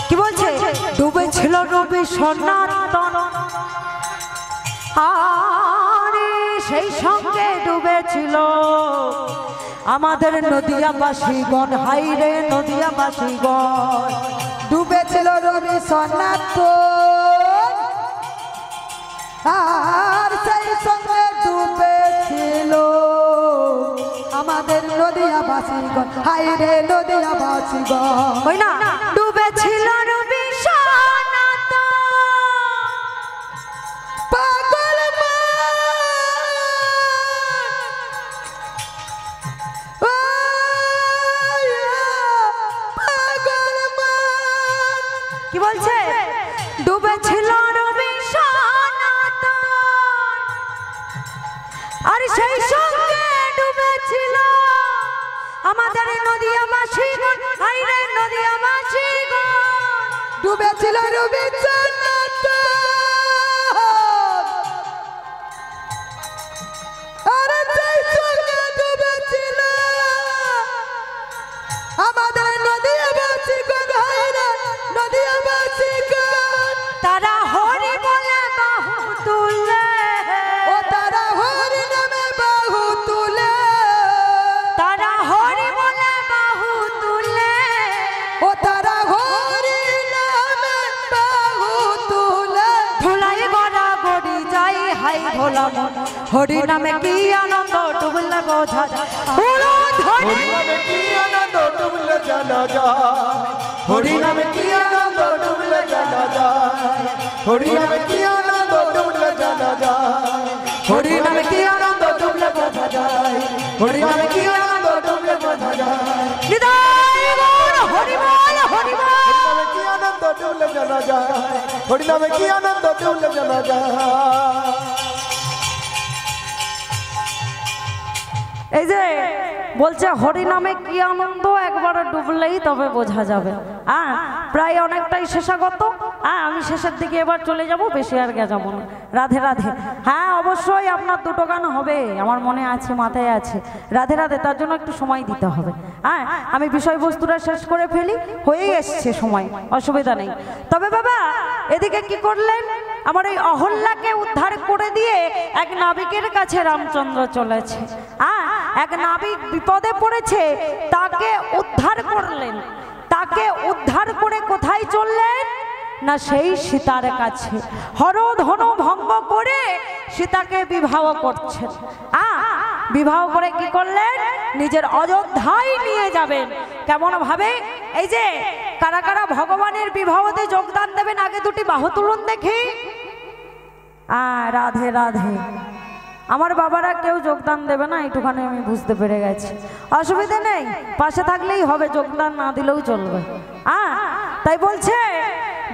[SPEAKER 1] কি বলছে, ডুবেছিল রবি সনাতন, আরে সেই সঙ্গে ডুবেছিল আমাদের নদিয়াবাসীগণ। হাইরে নদিয়াবাসীগণ।
[SPEAKER 3] ডুবেছিল রবি সনাতন, আর সেই সঙ্গে ডুবেছিল আমাদের নদিয়াবাসীগণ। হায়রে নদিয়াবাসীগণ,
[SPEAKER 1] ওই না ডুবেছিল রবি সনাতন,
[SPEAKER 3] পাগল
[SPEAKER 1] কি বলছে? ডুবেছিল রবি সনাতন, আর সেই সঙ্গে ডুবেছিল আমাদের নদিয়াবাসীগণ। আইরে নদিয়াবাসীগণ,
[SPEAKER 3] ডুবেছিল রবি আরে সেই সঙ্গে ডুবেছিল আমাদের নদীবাসীগণ। হায়রে নদীবাসীগণ,
[SPEAKER 1] তারা হরি বলে বাহু তুলে,
[SPEAKER 3] ও তারা হরি নামে বাহু তুলে,
[SPEAKER 1] তারা হরি বলে বাহু তুলে,
[SPEAKER 3] ও তারা হরি নামে বাহু তুলে।
[SPEAKER 1] ধুলাই গড়া গড়ি যাই হাই ভোলা মন, হরি নামে কি আনন্দ ডুবলে বোঝা যায়। বলো ধরি
[SPEAKER 2] হরি নামে কি আনন্দ ডুবলে জানা যায়, হরি নামে কি আনন্দ ডুবলে জানা যায়, হরি নামে কি আনন্দ ডুবলে জানা যায়, হরি নামে কি আনন্দ ডুবলে বোঝা যায়, হরি নামে কি আনন্দ ডুবলে বোঝা যায়,
[SPEAKER 1] হৃদয় বল হরি বল হরি বল।
[SPEAKER 2] হরি নামে কি আনন্দ ডুবলে জানা যায়, হরি নামে কি আনন্দ ডুবলে জানা যায়।
[SPEAKER 1] এই যে বলছে হরি নামে কি আনন্দ একবার ডুবলেই তবে বোঝা যাবে। প্রায় অনেকটাই শেষাগত। আমি শেষের দিকে এবার চলে যাব, বেশি আর গে যাবো না। রাধে রাধে। হ্যাঁ অবশ্যই আপনার দুটো গান হবে, আমার মনে আছে, মাথায় আছে। রাধে রাধে, তার জন্য একটু সময় দিতে হবে। আমি বিষয়বস্তুটা শেষ করে ফেলি, হয়েই এসছে সময়, অসুবিধা নেই। তবে বাবা এদিকে কি করলেন? আমার এই অহল্যাকে উদ্ধার করে দিয়ে এক নাবিকের কাছে রামচন্দ্র চলেছে। এক নাবিক বিপদে পড়েছে, তাকে উদ্ধার করলেন। তাকে উদ্ধার করে কোথায় চললেন? না সেই সীতার কাছে। হর ধনু ভঙ্গ করে সীতাকে বিবাহ করছেন। বিবাহ করে কি করলেন? নিজের অযোধ্যায় নিয়ে যাবেন। কেমন ভাবে? এই যে কারা কারা ভগবানের বিবাহতে যোগদান দেবেন, আগে দুটি বাহু তুলুন দেখি। রাধে রাধে। আমার বাবারা কেউ যোগদান দেবে না, এইটুখানি আমি বুঝতে পেরে গেছি। অসুবিধা নেই, পাশে থাকলেই হবে, যোগদান না দিলেও চলবে। তাই বলছে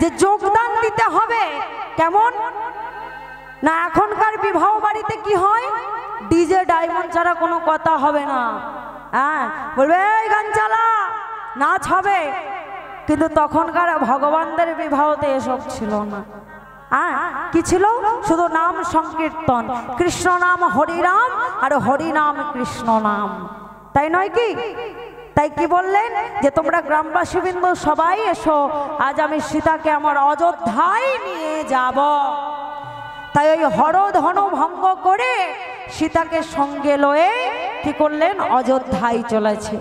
[SPEAKER 1] যে যোগদান দিতে হবে। কেমন না, এখনকার বিবাহ বাড়িতে কি হয়? ডিজে ডায়মন্ড ছাড়া কোনো কথা হবে না। বলবে এই গান চালা, নাচ হবে। কিন্তু তখনকার ভগবানদের বিবাহতে এসব ছিল না। কি ছিল? শুধু নাম সংকীর্তন, কৃষ্ণ নাম হরিনাম আর হরিনাম কৃষ্ণ নাম, তাই নয় কি? তাই কি বললেন? যে তোমরা গ্রামবাসী বিন্দু সবাই এসো, আজ আমি সীতাকে আমার অযোধ্যায় নিয়ে যাব। তাই ওই হরধনু ভঙ্গ করে সীতাকে সঙ্গে লয়ে কি করলেন? অযোধ্যায় চলেছে।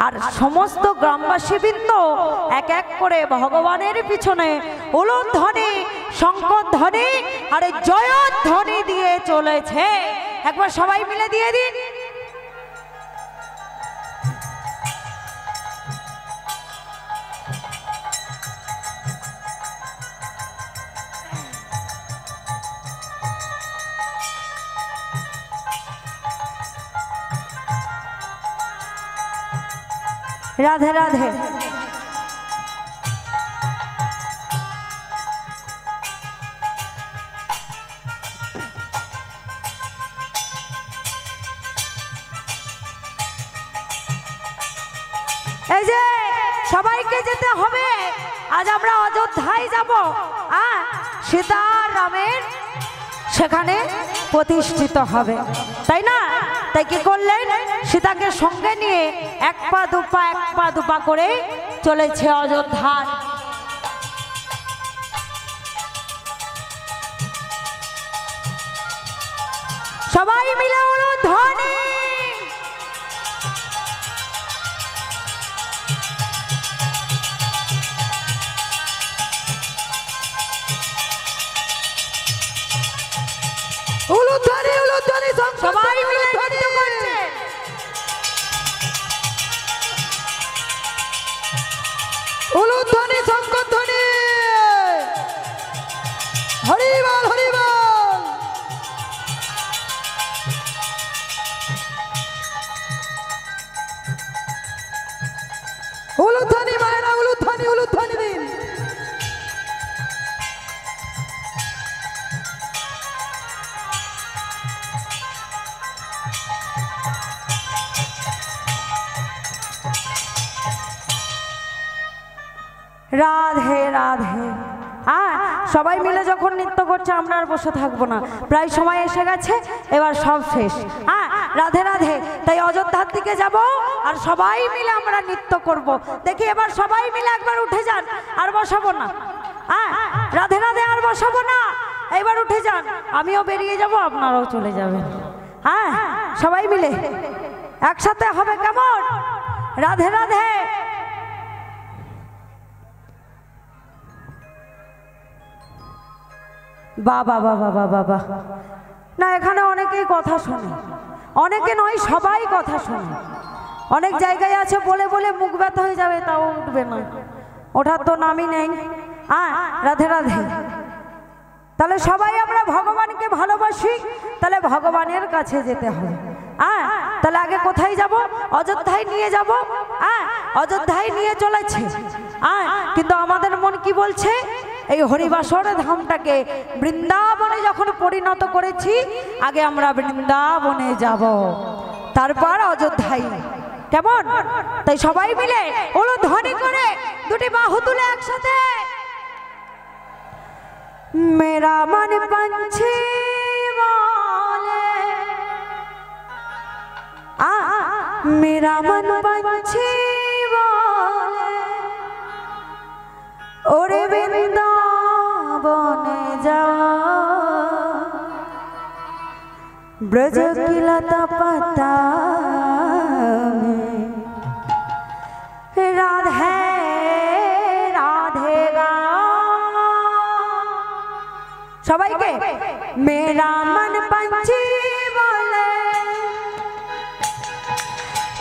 [SPEAKER 1] আর সমস্ত গ্রামবাসীবৃন্দ এক এক করে ভগবানের পিছনে উলুধ্বনি, শঙ্খধ্বনি আর জয়ধ্বনি দিয়ে চলেছে। একবার সবাই মিলে দিয়ে দিন। রাধে রাধে। এই যে সবাইকে যেতে হবে, আজ আমরা অযোধ্যায় যাব। সীতা রামের সেখানে প্রতিষ্ঠিত হবে, তাই না? তাই কি করলেন? সীতাকে সঙ্গে নিয়ে এক পা দুপা করে চলেছে অযোধ্যার। সবাই মিলে উলুধ্বনি।
[SPEAKER 3] উলুধ্বনি উলুধ্বনি,
[SPEAKER 1] সবাই মিলে নৃত্য করছে।
[SPEAKER 3] উলুধ্বনি, শঙ্খধ্বনি। হরি বল হরি বল। উলুধ্বনি মায়েরা, উলুধ্বনি উলুধ্বনি দিন।
[SPEAKER 1] রাধে রাধে। হ্যাঁ, সবাই মিলে যখন নৃত্য করছে আমরা আর বসে থাকবো না, প্রায় সময় এসে গেছে, এবার সব শেষ। হ্যাঁ, রাধে রাধে। তাই অযোধ্যার দিকে যাব আর সবাই মিলে আমরা নৃত্য করব। দেখি এবার সবাই মিলে একবার উঠে যান, আর বসাবো না। হ্যাঁ, রাধে রাধে, আর বসাবো না, এবার উঠে যান। আমিও বেরিয়ে যাব, আপনারাও চলে যাবেন। হ্যাঁ, সবাই মিলে একসাথে হবে, কেমন? রাধে রাধে। বাবা বাবা বাবা বাবা, না এখানে অনেকেই কথা শোনে, অনেকে নয় সবাই কথা শোনে। অনেক জায়গায় আছে বলে বলে মুখ ব্যথা হয়ে যাবে, তাও উঠবে না, ওঠার তো নামই নেই। হ্যাঁ, রাধে রাধে। তাহলে সবাই আমরা ভগবানকে ভালোবাসি, তাহলে ভগবানের কাছে যেতে হবে। হ্যাঁ, তাহলে আগে কোথায় যাব? অযোধ্যায় নিয়ে যাব। হ্যাঁ, অযোধ্যায় নিয়ে চলেছে। হ্যাঁ, কিন্তু আমাদের মন কি বলছে? এই হরিবাসর ধামটাকে বৃন্দাবনে যখন পরিণত করেছি, আগে আমরা বৃন্দাবনে যাব, তারপর অযোধ্যায়। কেমন? তাই সবাই মিলে ওলো ধ্বনি করে দুটি বাহু তুলে একসাথে, মেরা মন পঞ্ছি বলে, মেরা মন পঞ্ছি বলে, ওরে বৃন্দাবনে যাওয়া, ব্রজ কি লতা পাতা রাধে রাধে গা। সবাইকে মেরা মন পঞ্ছি বলে,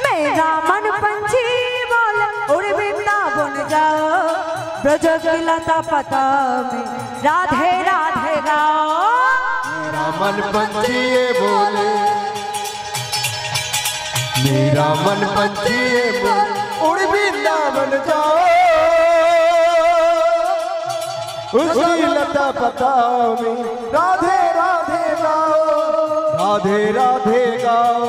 [SPEAKER 1] মেরা মন পঞ্ছি বলে, ওরে বৃন্দাবন যাও, ব্রজ কি লতা পাতা में राधे राधे गाओ।
[SPEAKER 2] मेरा मन पंछी ये बोले, मेरा मन पंछी ये बोले, उड़ वृंदावन जाओ, उसकी लता पता में राधे राधे गाओ, राधे राधे गाओ,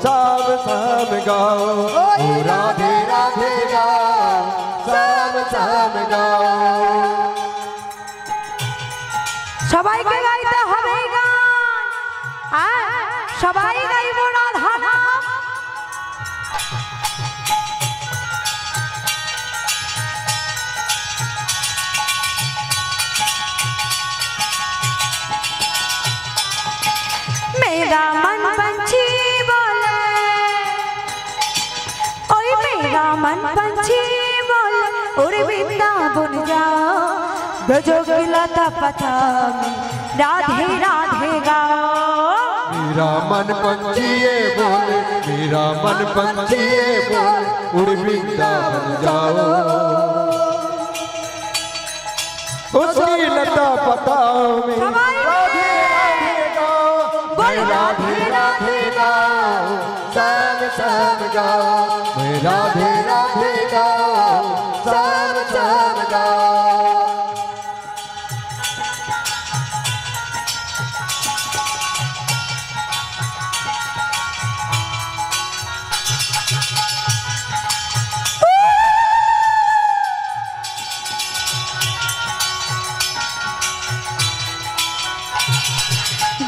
[SPEAKER 2] शाम शाम गाओ, ओ राधे राधे गाओ, शाम शाम गाओ।
[SPEAKER 1] সবাইকে গাইতে হবে গান। হ্যাঁ, সবাই গাইব রাধা নাম। मेरा मन पंछी बोले, ओए मेरा मन पंछी बोले, उड़ वृंदावन जाओ, ब्रजो की लता पता में राधे राधे गाओ।
[SPEAKER 2] मेरा मन पंछी ये बोले, मेरा मन पंछी ये बोले, उड़ वृंदावन जाओ, उसकी लता पता में राधे राधे गाओ, राधे राधे गाओ, शाम शाम गाओ, राधे राधे गाओ, शाम शाम गाओ।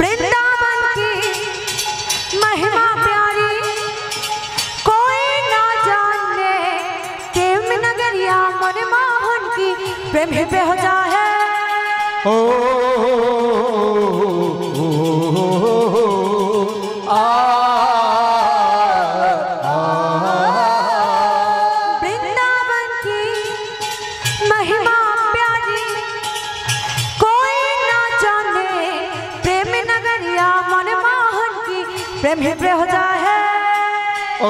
[SPEAKER 1] वृंदावन की महिमा प्यारी, कोई ना जाने, प्रेम नगरिया मनमोहन की प्रेम पे हो जाए।
[SPEAKER 2] ओ आ
[SPEAKER 1] वृंदावन की महिमा प्यारी, कोई ना जाने, प्रेम नगरिया मनमोहन की प्रेम पे हो जाए।
[SPEAKER 2] ओ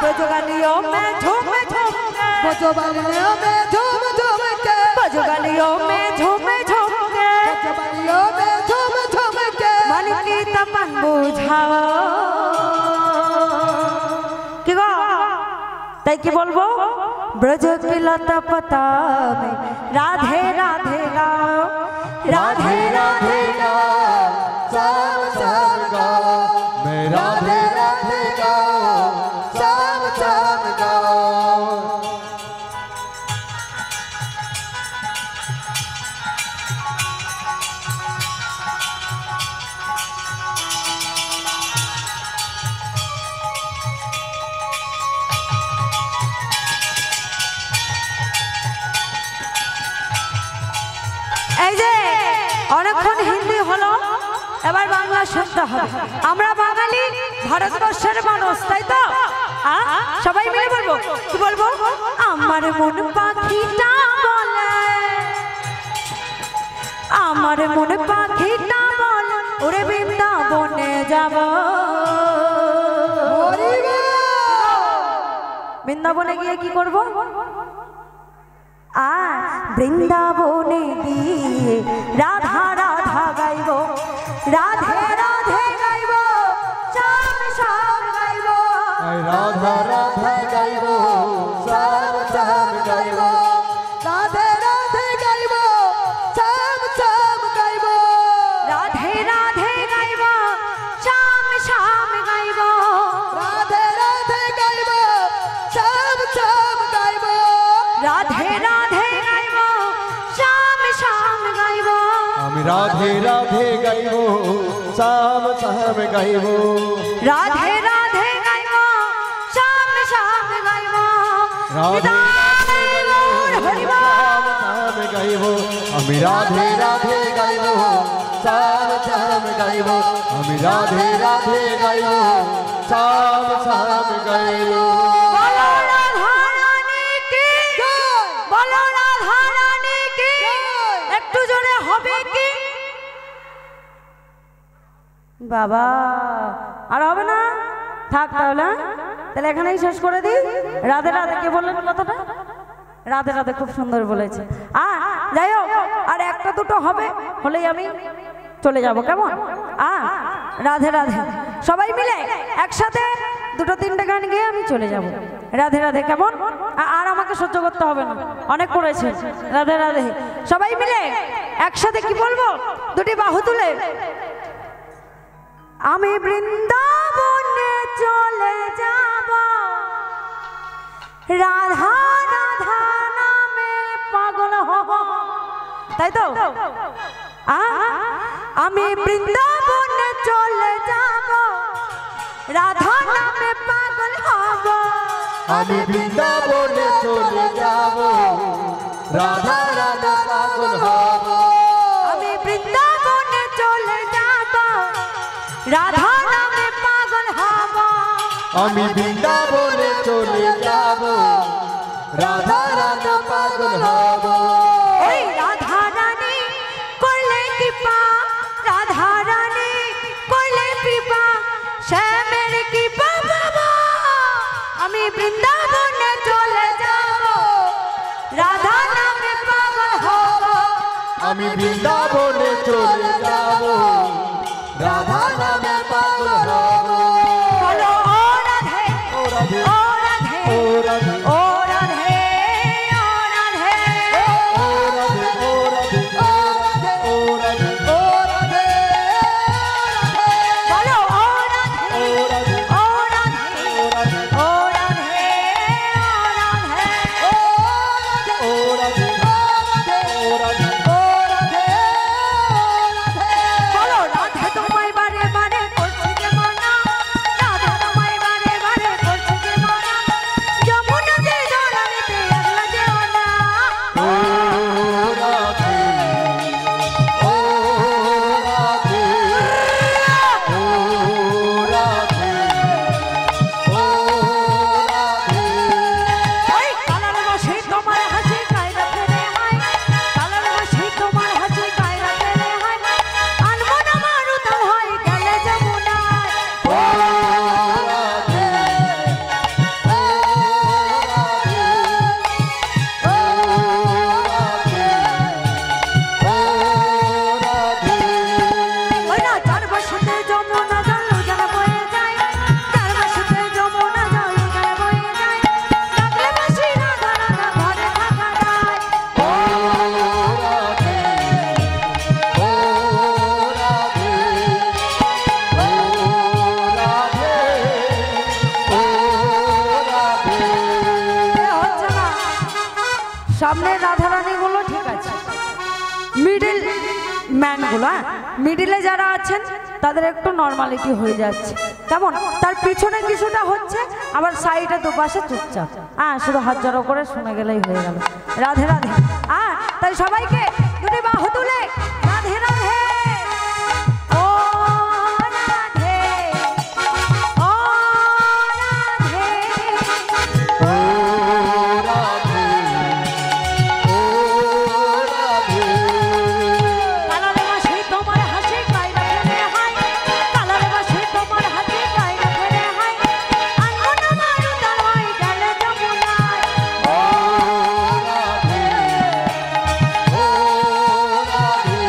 [SPEAKER 1] बजगलियों में झूम झूम के,
[SPEAKER 3] बजवालियों में झूम झूम के,
[SPEAKER 1] बजगलियों में झूम झूम के,
[SPEAKER 3] बजवालियों में झूम झूम के,
[SPEAKER 1] मन की तपन बुझाओ। কি গো, তাই কি বলবো? ব্রজ কি লতা পাতা में राधे राधे गाओ,
[SPEAKER 2] राधे राधे गाओ, शाम शाम गाओ मैं राधे राधे गाओ शाम शाम गाओ।
[SPEAKER 1] এই যে অনেকক্ষণ হিন্দি হলো, এবার বাংলা শুনতে হবে। আমরা বাঙালি, ভারতবর্ষের মানুষ, তাই তো? সবাই মিলে বলবো, কি বলবো? আমার মন পাখিটা বলে, আমার মন পাখিটা বলে ওরে বৃন্দাবনে যাব। বৃন্দাবনে গিয়ে কি করব? বৃন্দাবনে গিয়ে রাধা রাধা গাইব, রাধে রাধে গাইব, শ্যাম শ্যাম গাইব,
[SPEAKER 2] রাধা রাধা গাইব শ্যাম শ্যাম গাইব,
[SPEAKER 3] রাধে রাধে গাইব শ্যাম শ্যাম গাইব,
[SPEAKER 1] রাধে রাধে গাইব, শ্যাম শ্যাম গাইব,
[SPEAKER 3] রাধে রাধে গাইব শ্যাম শ্যাম গাইব,
[SPEAKER 1] রাধে রাধে গাইব, শ্যাম শ্যাম গাইব।
[SPEAKER 2] আমি রাধে রাধে গাইব শ্যাম শ্যাম গাইব,
[SPEAKER 1] রাধে রাধে গাইব, শ্যাম শ্যাম গাইব,
[SPEAKER 2] রাধে শ্যাম গাইব, আমি রাধে রাধে গাইব শ্যাম শ্যাম গাইব, আমি রাধে রাধে গাইব শ্যাম শ্যাম গাইব।
[SPEAKER 1] বলো রাধা রানী কি, বলো রাধা রানী কি, একটু জোরে হবে কি? বাবা আর হবে না, থাক তাহলে, তাহলে এখানেই শেষ করে দিই। রাধে রাধে, কে বললেন কথাটা? রাধে রাধে খুব সুন্দর বলেছে। যাই হোক, আর একটা দুটো হবে, হলেই আমি চলে যাব, কেমন? রাধে রাধে, সবাই মিলে একসাথে দুটো তিনটে গান গিয়ে আমি চলে যাব। রাধে রাধে, কেমন? আর আমাকে সহ্য করতে হবে না, অনেক করেছে। রাধে রাধে, সবাই মিলে একসাথে কি বলবো? দুটি বাহু তুলে, আমি বৃন্দাবনে চলে যাব, রাধা রাধা নামে পাগল হব, তাই তো? আমি বৃন্দাবনে চলে যাব, রাধা নামে পাগল হব,
[SPEAKER 2] আমি বৃন্দাবনে চলে যাব, রাধা রাধা পাগল হব,
[SPEAKER 1] আমি বৃন্দাবনে চলে যাব, রাধা নামে পাগল হব,
[SPEAKER 2] আমি বৃন্দাবনে চলে যাব, রাধা রাধা পাগল হব।
[SPEAKER 1] ওই রাধা রানী করলে কৃপা, রাধা রানী করলে কৃপা, শ্যামের কৃপা বাবা, আমি বৃন্দাবনে চলে যাব, রাধা নামে পাগল হব,
[SPEAKER 2] আমি বৃন্দাবনে চলে যাব, রাধা নামে পাগল হব।
[SPEAKER 1] বলো ও রাধে,
[SPEAKER 2] ও রাধে,
[SPEAKER 1] ও রাধে,
[SPEAKER 2] ও রাধে,
[SPEAKER 1] ও রাধে, ও রাধে,
[SPEAKER 2] ও রাধে, ও রাধে, ও রাধে, ও রাধে, ও রাধে,
[SPEAKER 1] বলো ও রাধে,
[SPEAKER 2] ও রাধে,
[SPEAKER 1] ও রাধে,
[SPEAKER 2] ও রাধে,
[SPEAKER 1] ও রাধে, ও রাধে,
[SPEAKER 2] ও রাধে, ও রাধে, ও রাধে, ও রাধে,
[SPEAKER 1] সামনে রাধারানী গুলো ঠিক আছে, মিডিল ম্যান গুলো, মিডিলে যারা আছেন তাদের একটু নর্মালিটি হয়ে যাচ্ছে, কেমন? তার পিছনে কিছুটা হচ্ছে, আবার সাইডে দুপাশে চুপচাপ, শুধু হাত জড়ো করে শুনে গেলেই হয়ে গেল। রাধে রাধে। তাই সবাইকে দুটি বাহু তুলে রাধে রাধে। ও রাধে, ও রাধে,
[SPEAKER 2] ও রাধে, ও রাধে।
[SPEAKER 1] কালারে বাসি তোমার হাসি কায়দা ফেলে হাই, কালারে বাসি তোমার হাসি কায়দা ফেলে হাই, আঙ্গনা মারু তালয় গেলে যমুনায়।
[SPEAKER 2] ও রাধে, ও রাধে,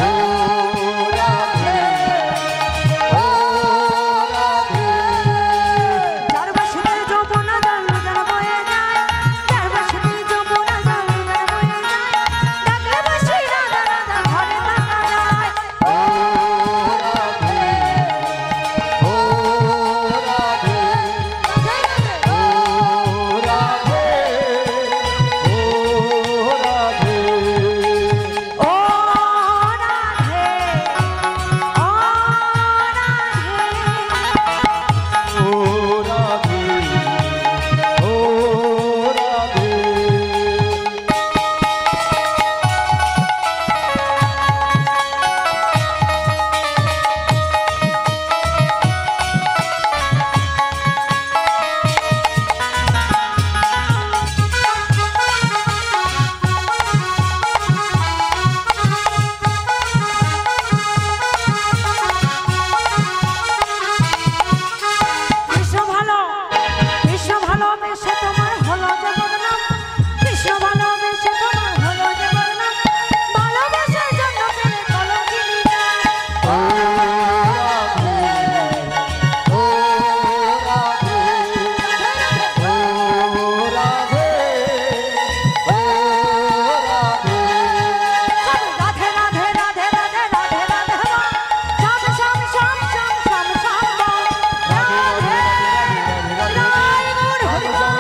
[SPEAKER 2] ও রাধে, ও রাধে।
[SPEAKER 1] যার বাসিতে যমুনা জল যেন বয়ে যায়, যার বাসিতে যমুনা জল যেন বয়ে যায়, ডাকলে বাসি রাধা রাধা ঘরে থাকা যায়।
[SPEAKER 2] ও রাধে, ও রাধে, ও রাধে, ও রাধে।
[SPEAKER 1] ও রাধে, ও রাধে,
[SPEAKER 2] ও রাধে, ও রাধে।
[SPEAKER 1] কৃষ্ণ ভালো, কৃষ্ণ ভালোবেসে তোমার হলো যে বদনাম, কৃষ্ণ ভালোবেসে তোমার হলো যে বদনাম, ভালোবাসার জন্য পেলে কলঙ্কিনী যায়।
[SPEAKER 2] ও রাধে, ও রাধে, ও রাধে, ও রাধে।
[SPEAKER 1] রাধে রাধে রাধে রাধে রাধে রাধে শ্যাম শ্যাম শ্যাম শ্যাম শ্যাম শ্যাম বল। রাধে রায় গুণ হরি বল।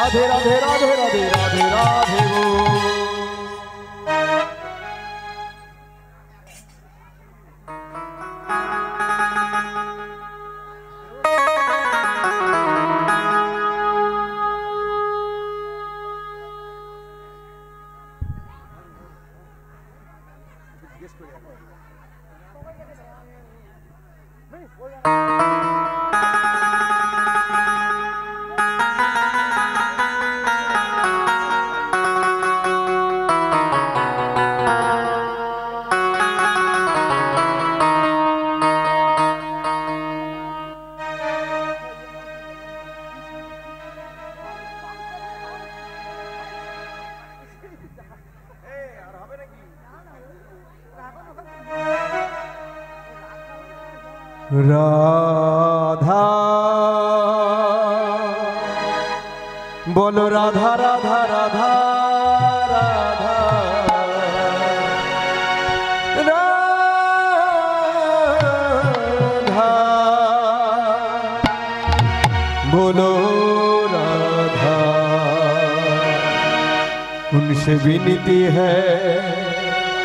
[SPEAKER 2] राधे राधे राधे राधे राधे राधे बोल। राधा बोलो राधा राधा राधा राधा राधा बोलो राधा। उनसे विनती है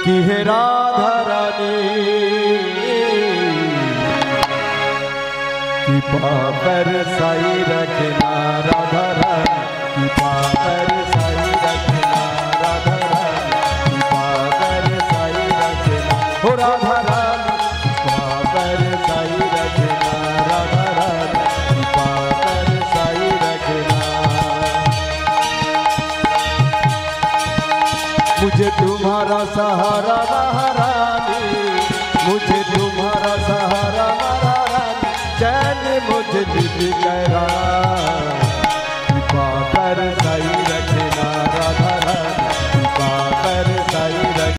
[SPEAKER 2] कि हे राधा रानी कृपा पर साई रखना राधा रानी, कृपा पर साई रखना राधा रानी, कृपा पर साई रखना हो राधा रानी, कृपा पर साई रखना राधा रानी, कृपा पर साई रखना। मुझे तुम्हारा सहारा महारानी, मुझे तुम्हारा सहारा महारानी, चैन मुझे दिल करा